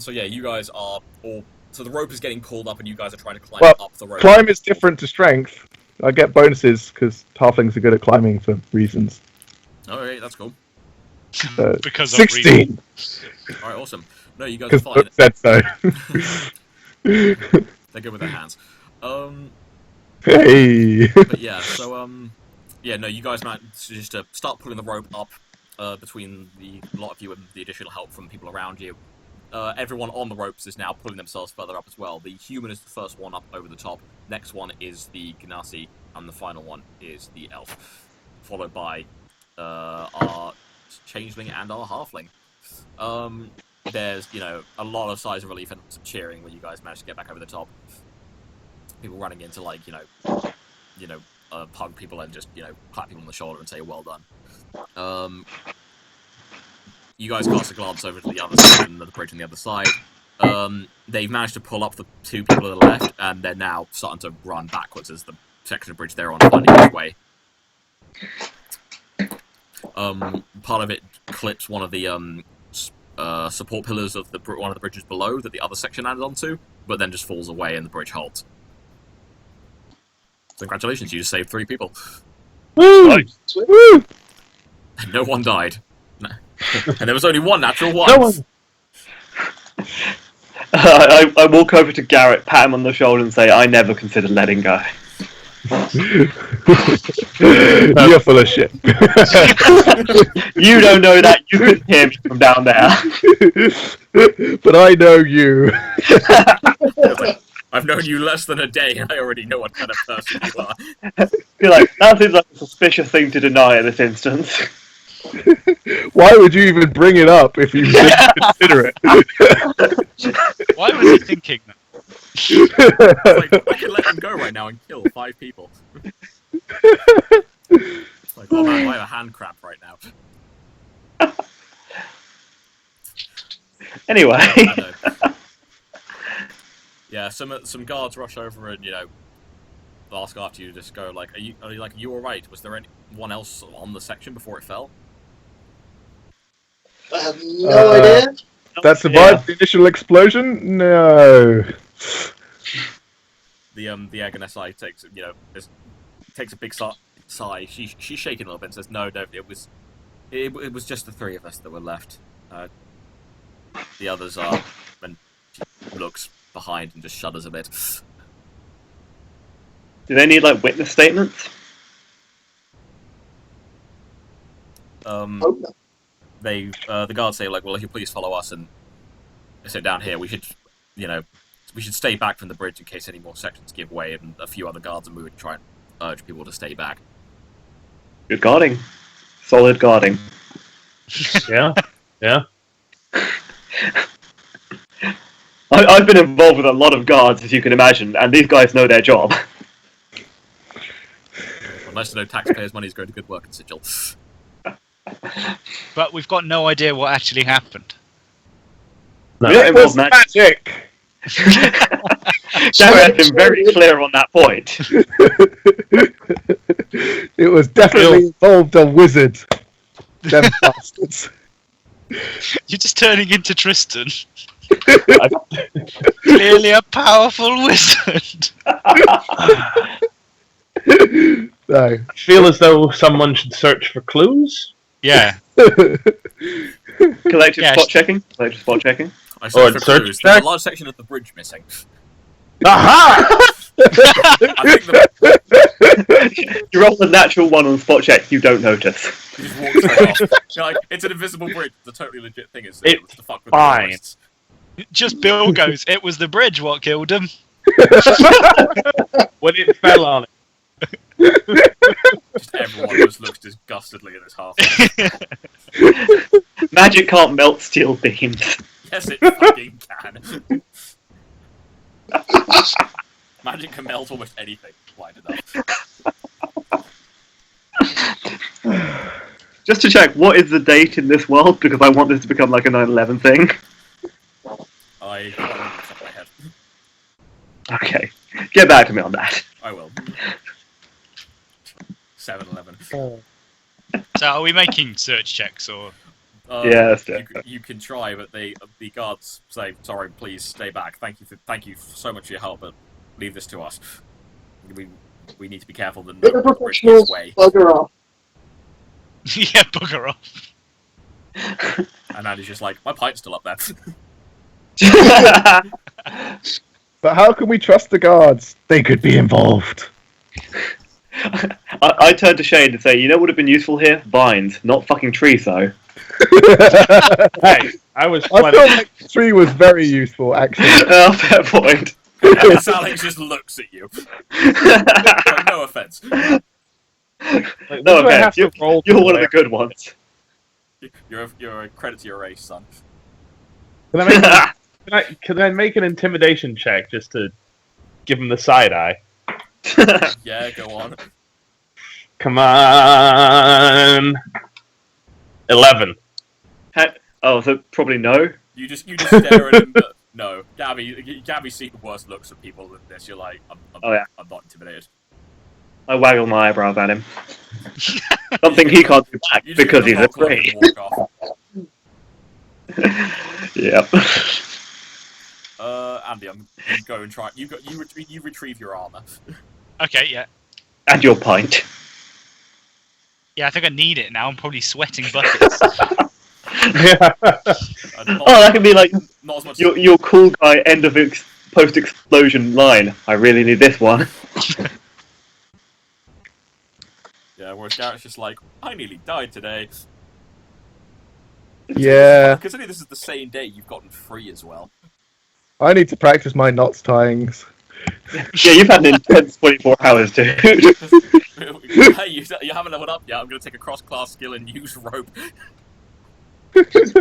So yeah, you guys are all. So the rope is getting pulled up, and you guys are trying to climb Well, up the rope. Climb is different to strength. I get bonuses because halflings are good at climbing for reasons. Alright, that's cool. Because of 16. Alright, awesome. No, you guys are Because fine. Book said so. They're good with their hands. Hey. But yeah, so yeah, no, you guys managed to just start pulling the rope up between the lot of you and the additional help from people around you. Everyone on the ropes is now pulling themselves further up as well. The human is the first one up over the top. Next one is the Ganassi, and the final one is the elf, followed by our changeling and our halfling. There's a lot of sighs of relief and some cheering when you guys manage to get back over the top. People running into hug people and just clap people on the shoulder and say well done. You guys cast a glance over to the other side and the bridge on the other side. They've managed to pull up the two people to the left, and they're now starting to run backwards as the section of bridge they're on finding its way. Part of it clips one of the support pillars of one of the bridges below that the other section landed onto, but then just falls away and the bridge halts. So congratulations, you just saved 3 people. Woo! Woo! And no one died. And there was only one natural one. No one. I walk over to Garrett, pat him on the shoulder, and say, "I never considered letting go." You're full of shit. You don't know that. You couldn't hear me from down there. But I know you. I've known you less than a day, and I already know what kind of person you are. You're like, that seems like a suspicious thing to deny in this instance. Why would you even bring it up if you didn't consider it? Why was he thinking that? Like, I can let him go right now and kill 5 people. Like, oh man, I have a hand cramp right now. Anyway. I know. Yeah, some guards rush over and ask after you. Just go like, are you all right? Was there anyone else on the section before it fell? I have no idea. That survived the initial explosion? No. The Agonesai takes takes a big sigh. She's shaking a little bit and says, "No, it was just the 3 of us that were left. The others are." And she looks behind and just shudders a bit. Do they need witness statements? Oh, no. The guards say well, if you please follow us and sit down here, we should stay back from the bridge in case any more sections give way, and a few other guards are moving to try and urge people to stay back. Good guarding. Solid guarding. Yeah. I've been involved with a lot of guards, as you can imagine, and these guys know their job. Nice to know taxpayers' money is going to good work in Sigil. But we've got no idea what actually happened. No, It was magic. Jared has been very clear on that point. It was definitely involved a wizard. Them bastards. You're just turning into Tristan. Clearly a powerful wizard. No. I feel as though someone should search for clues. Yeah. Collective Yeah, spot checking. Collective spot checking. I Or searched for search clues. There's check. a large section of the bridge missing. Aha! I think the You roll a natural one on spot check, you don't notice. he just walks straight off. You're like, it's an invisible bridge. The totally legit thing is It's to fuck with fine. the tourists. Just Bill goes, it was the bridge what killed him. When it fell on it. Just everyone just looks disgustedly at this half. Magic can't melt steel beams. Yes, it fucking can. Magic can melt almost anything. Wide enough. Just to check, what is the date in this world? Because I want this to become like a 9/11 thing. I can't remember off the top of my head. Okay. Get back to me on that. I will. 7-11. So are we making search checks or? Yeah, that's it. You can try, but the guards say, "Sorry, please stay back. Thank you so much for your help, but leave this to us. We need to be careful that Let the no bridge professionals gets away." bugger off. Yeah, bugger off. And Andy's just like, "My pint's still up there." But how can we trust the guards? They could be involved. I turned to Shane and say, you know what would have been useful here? Vines, not fucking trees though. Hey, I was I feel planning. like the tree was very useful, actually. Oh, fair point. And Alex just looks at you. Like, no offense. Like, No what do I have offense, to roll you're to one of play? the good ones. You're a credit to your race, son. Can I make an intimidation check just to give him the side eye? Yeah, go on. Come on. 11. Oh, so probably no. You just stare at him. But no, Gabby sees worse looks at people than this. You're like, I'm not intimidated. I waggle my eyebrows at him. Something he can't do back You just because give he's him a look afraid. and walk off. Yep. Andy, I'm gonna go and try. You retrieve your armor. Okay, yeah. And your pint. Yeah, I think I need it now. I'm probably sweating buckets. Yeah. Oh, that could be like Not as much. your cool guy end of post-explosion line. I really need this one. Yeah, whereas Garrett's just like, I nearly died today. Yeah, Considering this is the same day you've gotten free as well. I need to practice my knots tyings. Yeah, you've had an intense 24 hours, dude. Hey, you haven't leveled up yet. I'm going to take a cross-class skill and use rope. I'm just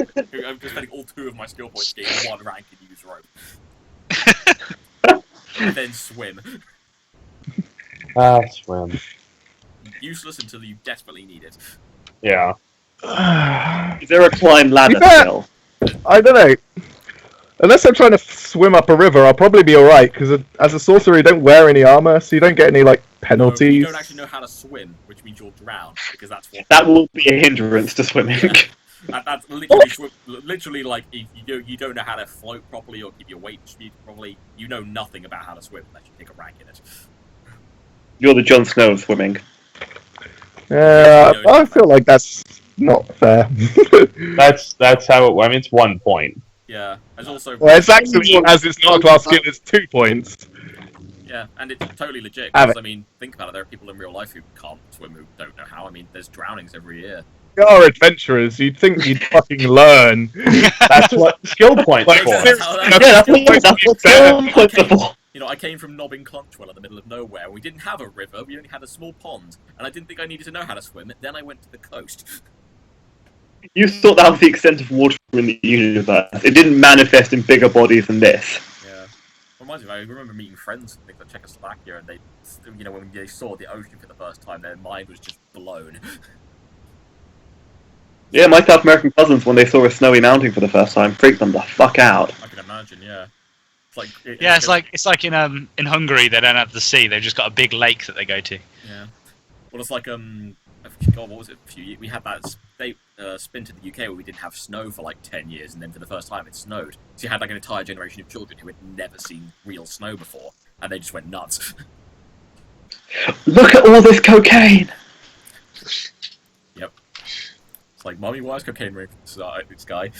spending all 2 of my skill points to gain 1 rank and use rope. And then swim. Swim. Useless until you desperately need it. Yeah. Is there a climb ladder Yeah. still? I don't know. Unless I'm trying to swim up a river, I'll probably be alright, because as a sorcerer you don't wear any armor, so you don't get any, like, No, penalties. you don't actually know how to swim, which means you'll drown, because that's what... That will be a hindrance to swimming. That's literally like, if you don't know how to float properly or keep your weight distributed properly, you know nothing about how to swim unless you take a rank in it. You're the Jon Snow of swimming. I feel like that's not fair. That's how it. I mean, it's 1 point. Yeah, there's also... Well, it's actually, as it's not a class skill, it's 2 points. Yeah, and it's totally legit, Have because, it. I mean, think about it, there are people in real life who can't swim, who don't know how. I mean, there's drownings every year. You are adventurers, you'd think you'd fucking learn. That's what skill points Like, for. seriously, Yeah, that's what skill points are Okay. for. You know, I came from Nobbing Clunchwell in the middle of nowhere. We didn't have a river, we only had a small pond, and I didn't think I needed to know how to swim. Then I went to the coast. You thought that was the extent of water in the universe. It didn't manifest in bigger bodies than this. Yeah. From reminds me. I remember meeting friends in things like Czechoslovakia, and they, when they saw the ocean for the first time, their mind was just blown. Yeah, my South American cousins, when they saw a snowy mountain for the first time, freaked them the fuck out. I can imagine. Yeah. It's like in Hungary they don't have the sea; they've just got a big lake that they go to. Yeah. Well, it's like God, what was it? We had that spin to the UK where we didn't have snow for like 10 years, and then for the first time it snowed. So you had like an entire generation of children who had never seen real snow before, and they just went nuts. Look at all this cocaine! Yep. It's like, Mommy, why is cocaine running from the sky?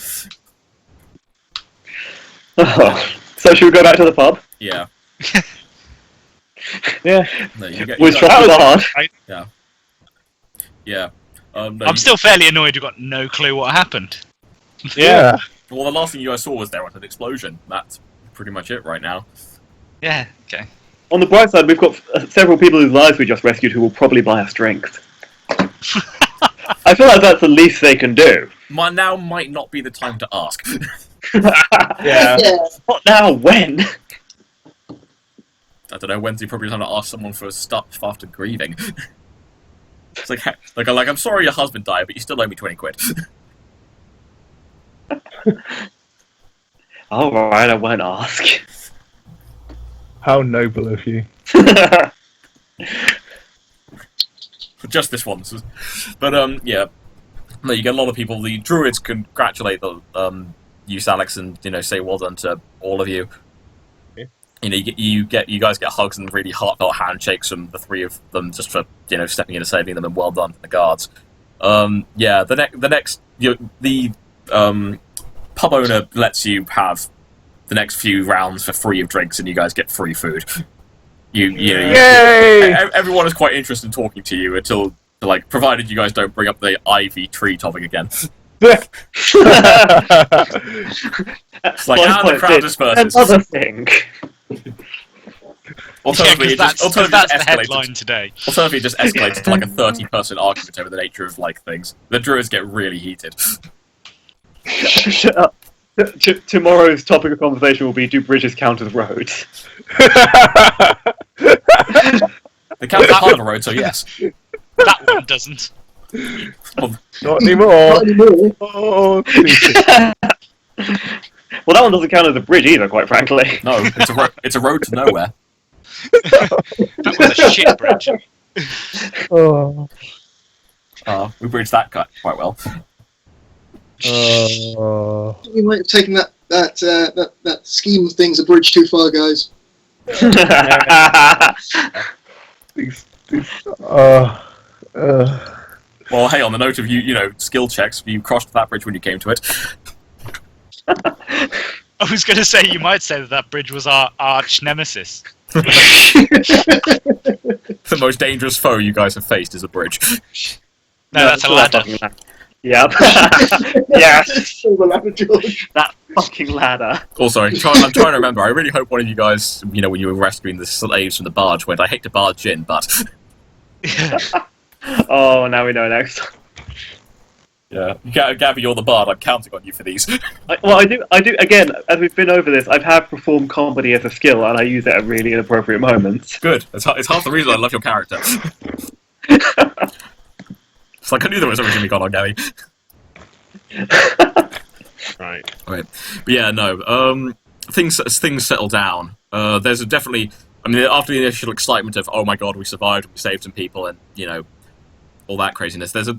Oh, so should we go back to the pub? Yeah. Yeah. No, Was trapped hard. Yeah. No, I'm still fairly annoyed. We've got no clue what happened. Yeah. Well, the last thing you guys saw was there was an explosion. That's pretty much it right now. Yeah. Okay. On the bright side, we've got several people whose lives we just rescued who will probably buy us drinks. I feel like that's the least they can do. Now might not be the time to ask. Yeah. Not now, when? I don't know, when's the appropriate time to ask someone for stuff after grieving? It's like I'm sorry your husband died, but you still owe me 20 quid. Alright, I won't ask. How noble of you. Just this once. But, yeah. No, you get a lot of people, the druids congratulate you, Alex, and, say well done to all of you. You guys get hugs and really heartfelt handshakes from the three of them just for stepping in and saving them, and well done to the guards. Yeah, the pub owner lets you have the next few rounds for free of drinks, and you guys get free food. Yay! Everyone is quite interested in talking to you until, provided you guys don't bring up the ivy tree topic again. It's like, the crowd disperses. Another thing. Alternatively, that's the headline today. Alternatively, it just escalates to like a 30-person argument over the nature of things. The druids get really heated. Shut up. Tomorrow's topic of conversation will be: do bridges count as roads? They count as part of a road, so yes. That one doesn't. Not anymore. Not anymore. Oh, well, that one doesn't count as a bridge either, quite frankly. No, it's a road to nowhere. That was a shit bridge. oh. We bridged that quite well. We might have taken that scheme of things a bridge too far, guys. Well, hey, on the note of skill checks, you crossed that bridge when you came to it. I was going to say, you might say that bridge was our arch nemesis. The most dangerous foe you guys have faced is a bridge. No, that's a ladder. Yep. Yes. That fucking ladder. Also, I'm trying to remember. I really hope one of you guys, when you were rescuing the slaves from the barge, went, I hate to barge in, but... Oh, now we know next. Yeah. Gabby, you're the bard. I'm counting on you for these. I do. Again, as we've been over this, I have performed comedy as a skill, and I use it at really inappropriate moments. Good. It's half the reason I love your character. It's like I knew there was originally gone on, Gabby. Right. Okay. But yeah, no. Things settle down. There's definitely. I mean, after the initial excitement of oh my god, we survived, we saved some people, and all that craziness. There's a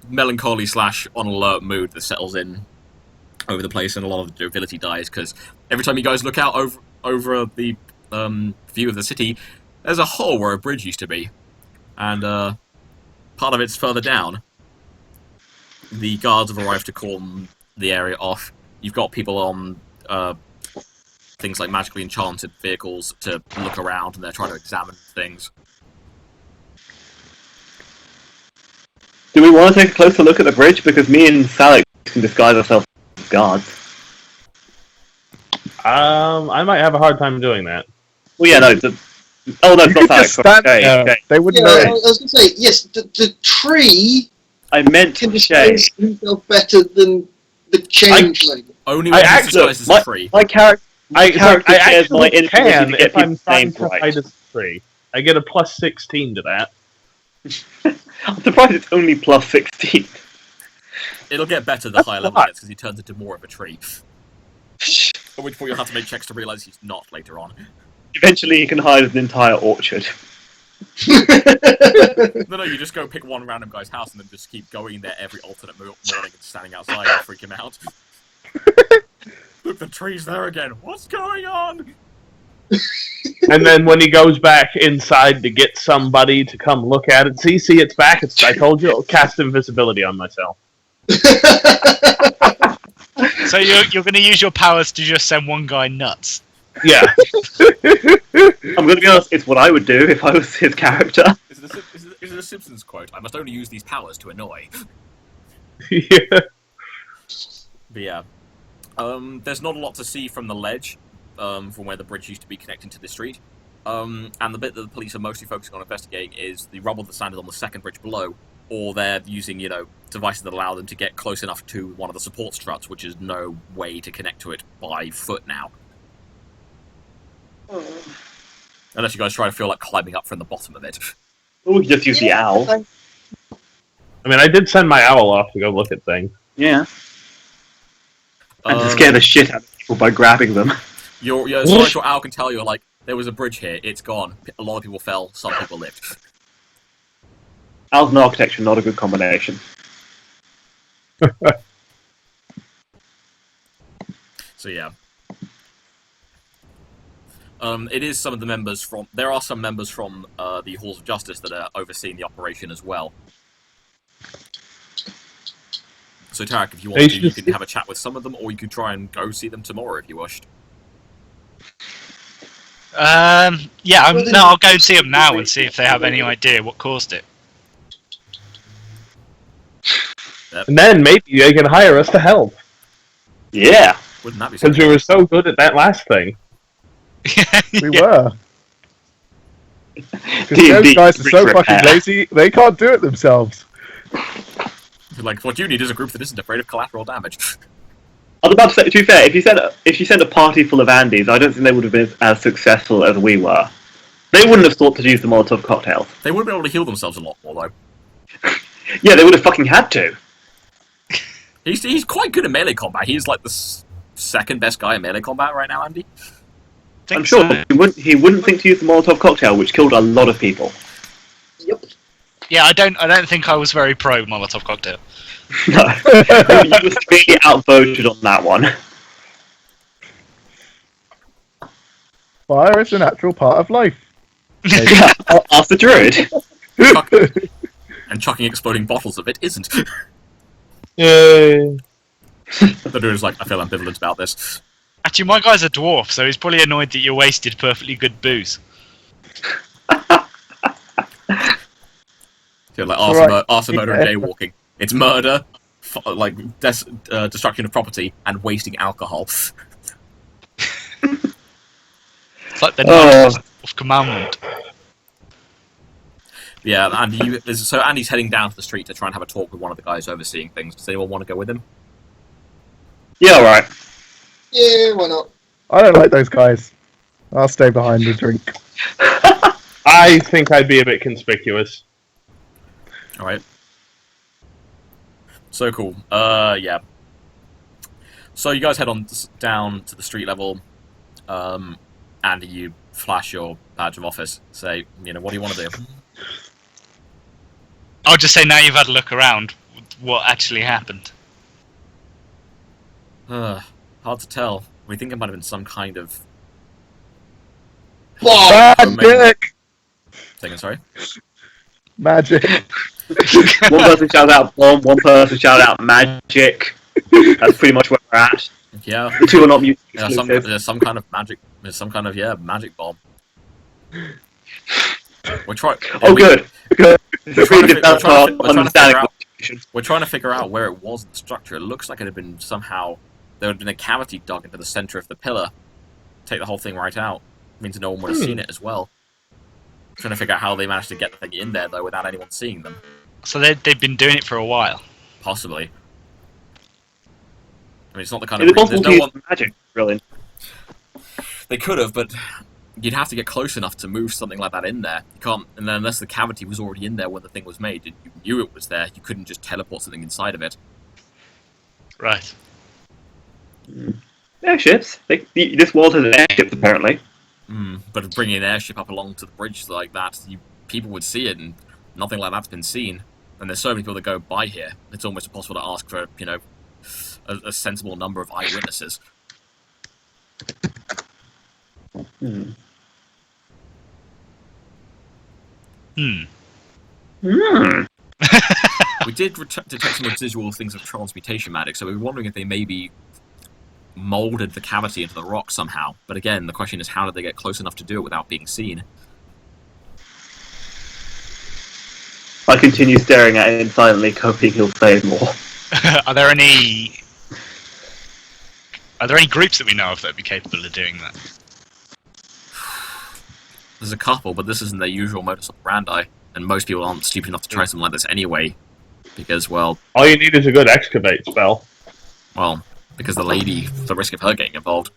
melancholy / on alert mood that settles in over the place, and a lot of the joviality dies because every time you guys look out over the view of the city, there's a hole where a bridge used to be, and part of it's further down. The guards have arrived to cordon the area off. You've got people on things like magically enchanted vehicles to look around, and they're trying to examine things. Do we want to take a closer look at the bridge? Because me and Salix can disguise ourselves as guards. I might have a hard time doing that. Well, yeah, no. Oh, no, it's not Salix. Okay. They wouldn't Yeah, I know. was going to say, yes, the tree I meant can to say. disguise himself better than the changeling. Only I when he's actually- disguised as a tree. I Character shares my actually inability can to get if I'm people's trying names to right. hide a tree. I get a plus 16 to that. I'm surprised it's only plus 16. It'll get better the That's higher a level lot. it gets because he turns into more of a tree. At which point you'll have to make checks to realise he's not later on. Eventually, you can hide an entire orchard. No, you just go pick one random guy's house and then just keep going there every alternate morning and standing outside and freak him out. Look, the tree's there again. What's going on? And then when he goes back inside to get somebody to come look at it, see, it's back. I told you, it'll cast invisibility on myself. So you're going to use your powers to just send one guy nuts. Yeah. I'm going to be honest, it's what I would do if I was his character. Is it a Simpsons quote? I must only use these powers to annoy. Yeah. But yeah. There's not a lot to see from the ledge, from where the bridge used to be connecting to the street. And the bit that the police are mostly focusing on investigating is the rubble that's landed on the second bridge below, or they're using, devices that allow them to get close enough to one of the support struts, which is no way to connect to it by foot now. Unless you guys try to feel like climbing up from the bottom of it. Or we could just use the owl. I mean, I did send my owl off to go look at things. Yeah. And to scare the shit out of people by grabbing them. As far as your owl can tell you, like, there was a bridge here, it's gone. A lot of people fell, some people lived. Owls and architecture, not a good combination. So yeah. It is some of the members from... There are some members from the Halls of Justice that are overseeing the operation as well. So Tarek, if you want to, you can have a chat with some of them, or you could try and go see them tomorrow if you wished. Yeah, I'll go and see them now and see if they have any idea what caused it. And then maybe they can hire us to help. Yeah. Wouldn't that be Because we something? were so good at that last thing. We were. Because those D&D guys are so repair. fucking lazy, they can't do it themselves. Like, what you need is a group that isn't afraid of collateral damage. I was about to say, to be fair, if you sent a party full of Andys, I don't think they would have been as successful as we were. They wouldn't have thought to use the Molotov cocktails. They would have been able to heal themselves a lot more, though. Yeah, they would have fucking had to. He's quite good at melee combat. He's like the second best guy in melee combat right now, Andy. I'm sure he wouldn't think to use the Molotov cocktail, which killed a lot of people. Yep. Yeah, I don't think I was very pro Molotov cocktail. No, you were severely outvoted on that one. Fire is a natural part of life. Yeah, ask the druid. And chucking exploding bottles of it isn't. Yay. The dude is like, I feel ambivalent about this. Actually, my guy's a dwarf, so he's probably annoyed that you wasted perfectly good booze. You're like Right. arson, murder, and jaywalking. It's murder, destruction of property, and wasting alcohol. It's like the ninth of commandment. Yeah, so Andy's heading down to the street to try and have a talk with one of the guys overseeing things. Does anyone want to go with him? Yeah, alright. Yeah, why not? I don't like those guys. I'll stay behind the drink. I think I'd be a bit conspicuous. Alright. So cool. Yeah. So you guys head on down to the street level. Andy, you flash your badge of office. Say, what do you want to do? I'll just say now you've had a look around, what actually happened. Hard to tell. We think it might have been some kind of Magic! thing. Sorry. Magic. One person shouted out bomb, one person shouted out magic. That's pretty much where we're at. Yeah. The two are not mutually Yeah, exclusive. there's some kind of magic. There's some kind of magic bomb. We're trying. Oh, good. Good. We're trying to Really develop our understanding of the situation. We're trying to figure out where it was in the structure. It looks like it had been somehow there had been a cavity dug into the center of the pillar. Take the whole thing right out. Means no one would have seen it as well. Trying to figure out how they managed to get the thing in there though without anyone seeing them. So they've been doing it for a while. Possibly. I mean, it's not the kind Is of it possible there's to no use one. magic? Brilliant. They could have, but you'd have to get close enough to move something like that in there. You can't, and then unless the cavity was already in there when the thing was made, and you knew it was there, you couldn't just teleport something inside of it. Right. Airships. This world has airships, apparently. But bringing an airship up along to the bridge like that, people would see it, and nothing like that's been seen. And there's so many people that go by here, it's almost impossible to ask for, a sensible number of eyewitnesses. We did detect some residual things of transmutation magic, so we were wondering if they maybe molded the cavity into the rock somehow. But again, the question is, how did they get close enough to do it without being seen? I continue staring at him silently, hoping he'll say more. Are there any groups that we know of that would be capable of doing that? There's a couple, but this isn't their usual modus operandi, and most people aren't stupid enough to try something like this anyway, because, well... All you need is a good excavate spell. Well, because the risk of her getting involved.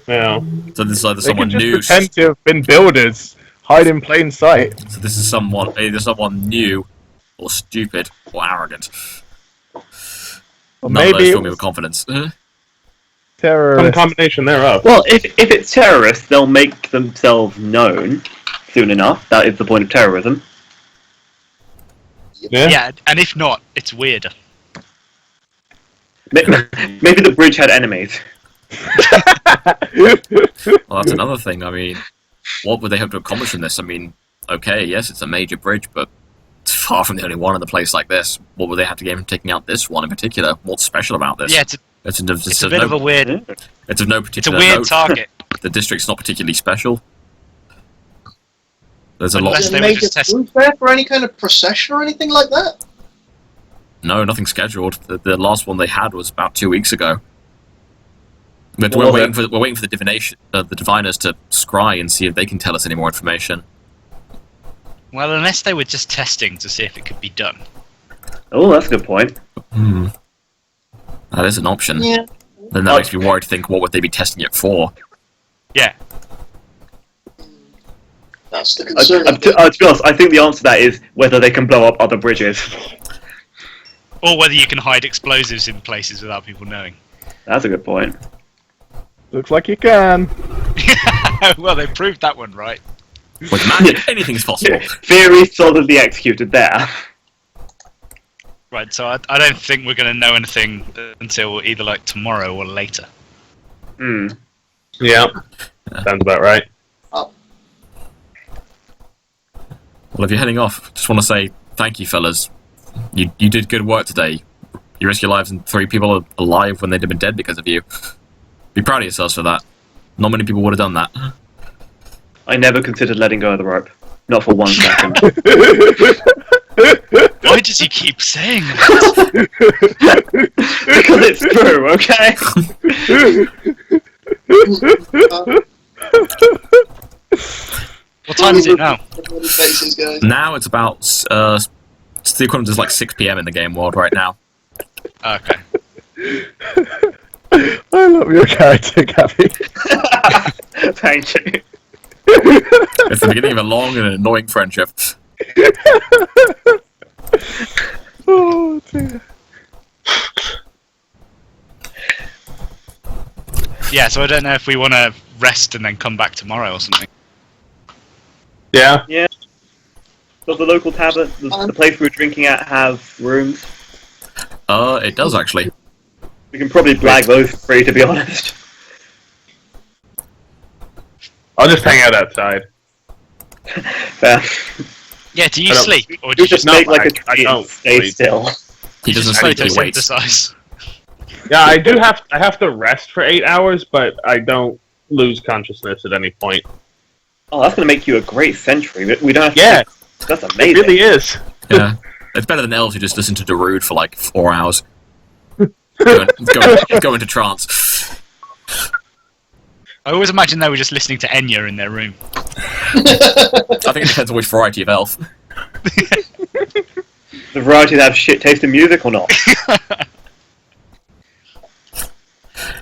Yeah. So this is either They someone can just new... pretend to have been builders, hide in plain sight. So this is either someone new, or stupid, or arrogant. Or None of those maybe fill me with confidence. Some terrorists. combination thereof. Well, if it's terrorists, they'll make themselves known soon enough. That is the point of terrorism. Yeah. Yeah, and if not, it's weirder. Maybe the bridge had enemies. Well, that's another thing. I mean, what would they hope to accomplish in this? I mean, okay, yes, it's a major bridge, but it's far from the only one in a place like this. What would they have to gain from taking out this one in particular? What's special about this? Yeah, it's a bit of a weird. It's of no It's a particular weird note. target. The district's not particularly special. There's a Unless lot. they were Major just testing. proof there for any kind of procession or anything like that? No, nothing scheduled. The last one they had was about 2 weeks ago. But Well, we're waiting for the diviners to scry and see if they can tell us any more information. Well, unless they were just testing to see if it could be done. Oh, that's a good point. That is an option. Yeah. Then that makes me worried to think, what would they be testing it for? Yeah. That's the concern. To be honest, I think the answer to that is whether they can blow up other bridges. Or whether you can hide explosives in places without people knowing. That's a good point. Looks like you can. Well, they proved that one right. With magic, anything's possible. Theory solidly executed there. Right, so I don't think we're going to know anything until either like tomorrow or later. Yeah. Sounds about right. Well, if you're heading off, just want to say thank you, fellas. You did good work today. You risked your lives and 3 people are alive when they'd have been dead because of you. Be proud of yourselves for that. Not many people would have done that. I never considered letting go of the rope. Not for 1 second. Why does he keep saying that? Because it's true, okay? What time is it now? Faces, guys. Now it's about... it's the equivalent of like 6 PM in the game world right now. Okay. I love your character, Gabby. Thank you. It's the beginning of a long and annoying friendship. Oh dear. Yeah, so I don't know if we want to rest and then come back tomorrow or something. Yeah. Does the local tavern, the place we were drinking at, have rooms? It does actually. We can probably blag those free, to be honest. I'll just hang out outside. Fair. Yeah, do you I don't- sleep? Or do You you just just make like a I tree and don't stay sleep. still. He doesn't sleep, he waits. photosynthesize? Yeah, I have to rest for 8 hours, but I don't lose consciousness at any point. Oh, that's going to make you a great sentry. We don't have to... Yeah, That's it amazing. really is. Yeah. It's better than elves who just listen to Darude for like 4 hours. Go into trance. I always imagine they were just listening to Enya in their room. I think it depends on which variety of elf. The variety that have shit taste in music or not?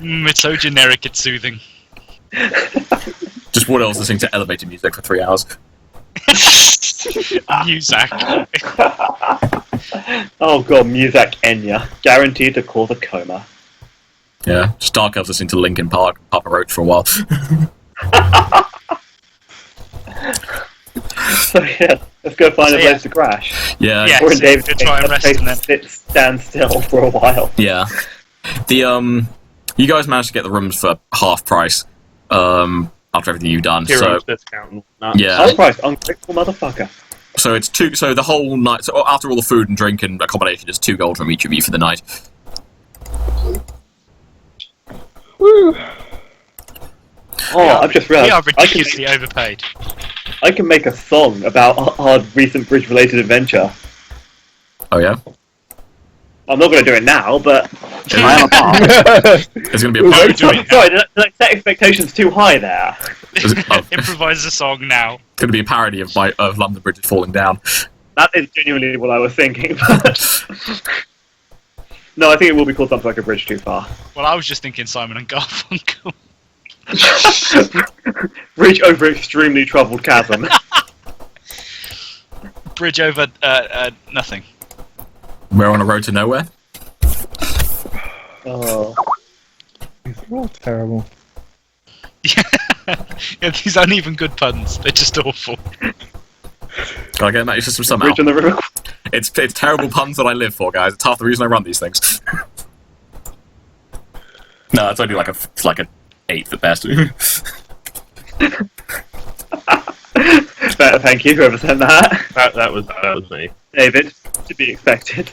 It's so generic, it's soothing. Just what else listening to elevator music for 3 hours. Muzak. Oh god, Muzak Enya. Guaranteed to cause a coma. Yeah, just Dark Elves listening to Linkin Park, Papa Roach for a while. So yeah, let's go find a place to crash. Yeah, Yeah. Or in so David's good case, try and a rest place and to then- stand still for a while. yeah. You guys managed to get the rooms for half price. After everything you've done. Heroes So discount and whatnot. yeah. Half price, ungrateful motherfucker. So it's 2. So the whole night. So after all the food and drink and accommodation, it's 2 gold from each of you for the night. Woo. Oh, I've just We are realised ridiculously overpaid. I can make a song about our recent bridge-related adventure. Oh yeah. I'm not going to do it now, but There's gonna be a No, parody. do it. sorry, did I set expectations too high there? Improvise a song now. Gonna be a parody of London Bridges falling down. That is genuinely what I was thinking. No, I think it will be called something like A Bridge Too Far. Well, I was just thinking Simon and Garfunkel. Bridge over extremely troubled chasm. Bridge over nothing. We're on a road to nowhere. Oh. These are all terrible. Yeah, these aren't even good puns. They're just awful. Gotta get that system somehow. Bridge on the river. It's terrible puns that I live for, guys. It's half the reason I run these things. No, it's only it's like an 8 at best. Thank you, whoever sent that. That was me. David, to be expected.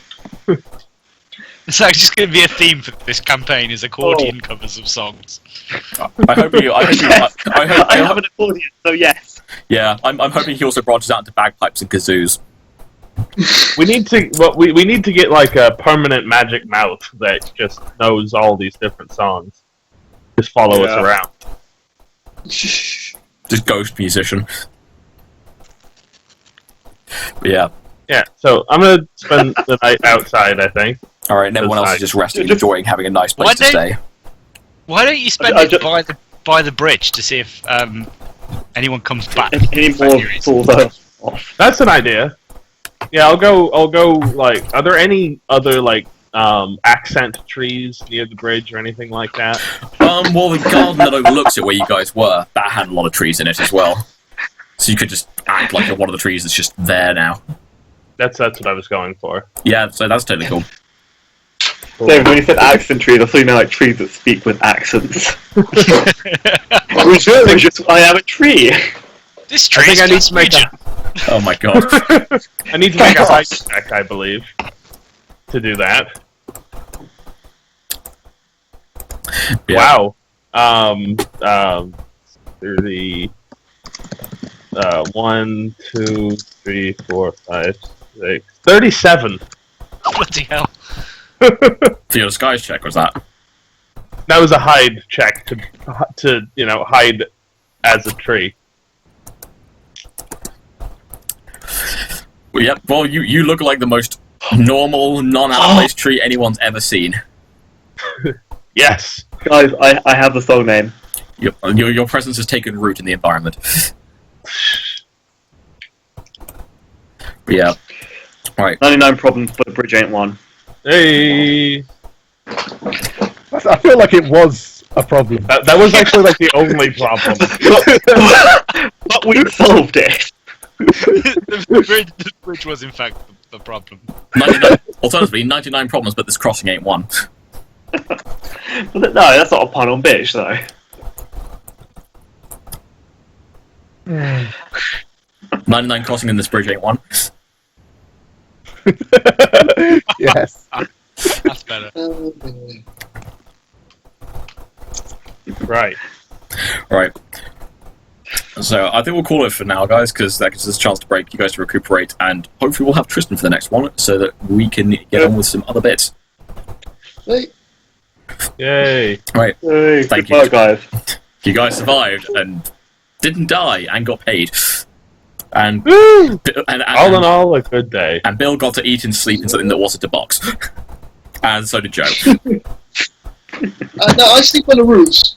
It's actually just going to be a theme for this campaign: is accordion covers of songs. I hope you. I have an accordion, so yes. Yeah, I'm hoping he also branches out into bagpipes and kazoos. We need to. Well, we need to get like a permanent magic mouth that just knows all these different songs. Just follow us around. Just ghost musician. But yeah. Yeah. So I'm gonna spend the night outside. I think. All right, and everyone else is Outside. just resting, enjoying having a nice place Why to don't- stay. Why don't you spend I it ju- by the bridge to see if anyone comes back? Any more fools off? That's an idea. Yeah, I'll go. Like, are there any other like accent trees near the bridge or anything like that? Well, the garden that overlooks it, where you guys were, that had a lot of trees in it as well. So you could just act like one of the trees that's just there now. That's what I was going for. Yeah, so that's totally cool. David, when you said accent trees, I thought you meant like trees that speak with accents. I am a tree. This I tree think I need is to make region. Oh my god. I need to make a hike check, I believe, to do that. Yeah. Wow. Through the 1, 2, 3, 4, 5, 6, 37. Bloody hell! For your disguise check, was that? That was a hide check to hide as a tree. Well, yep. Well, you look like the most normal, non-out-of-place tree anyone's ever seen. Yes. Guys, I have the song name. Your presence has taken root in the environment. But yeah. Right. 99 problems, but the bridge ain't one. Hey. I feel like it was a problem. That was actually like the only problem. But we solved it. the bridge was in fact the problem. 99, alternatively, 99 problems, but this crossing ain't one. No, that's not a pun on bitch, though. 99 crossing in this bridge ain't one. Yes. That's better. Right. Right. So I think we'll call it for now, guys, because that gives us a chance to break, you guys to recuperate, and hopefully we'll have Tristan for the next one, so that we can get on with some other bits. Wait, Yay. Right. Hey, Thank goodbye, you. guys. You guys survived and didn't die and got paid. And Woo! and All in all, a good day. and Bill got to eat and sleep in something that wasn't a box. And so did Joe. no, I sleep on the roofs.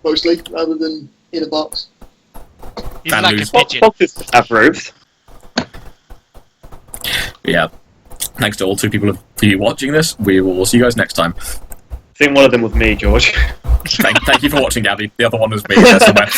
mostly, rather than in a box. He's Fan like a loose. pigeon. Boxes have roofs. Yeah. Thanks to all 2 people for you watching this. We will see you guys next time. I think one of them was me, George. Thank you for watching, Gabby. The other one was me. Somewhere.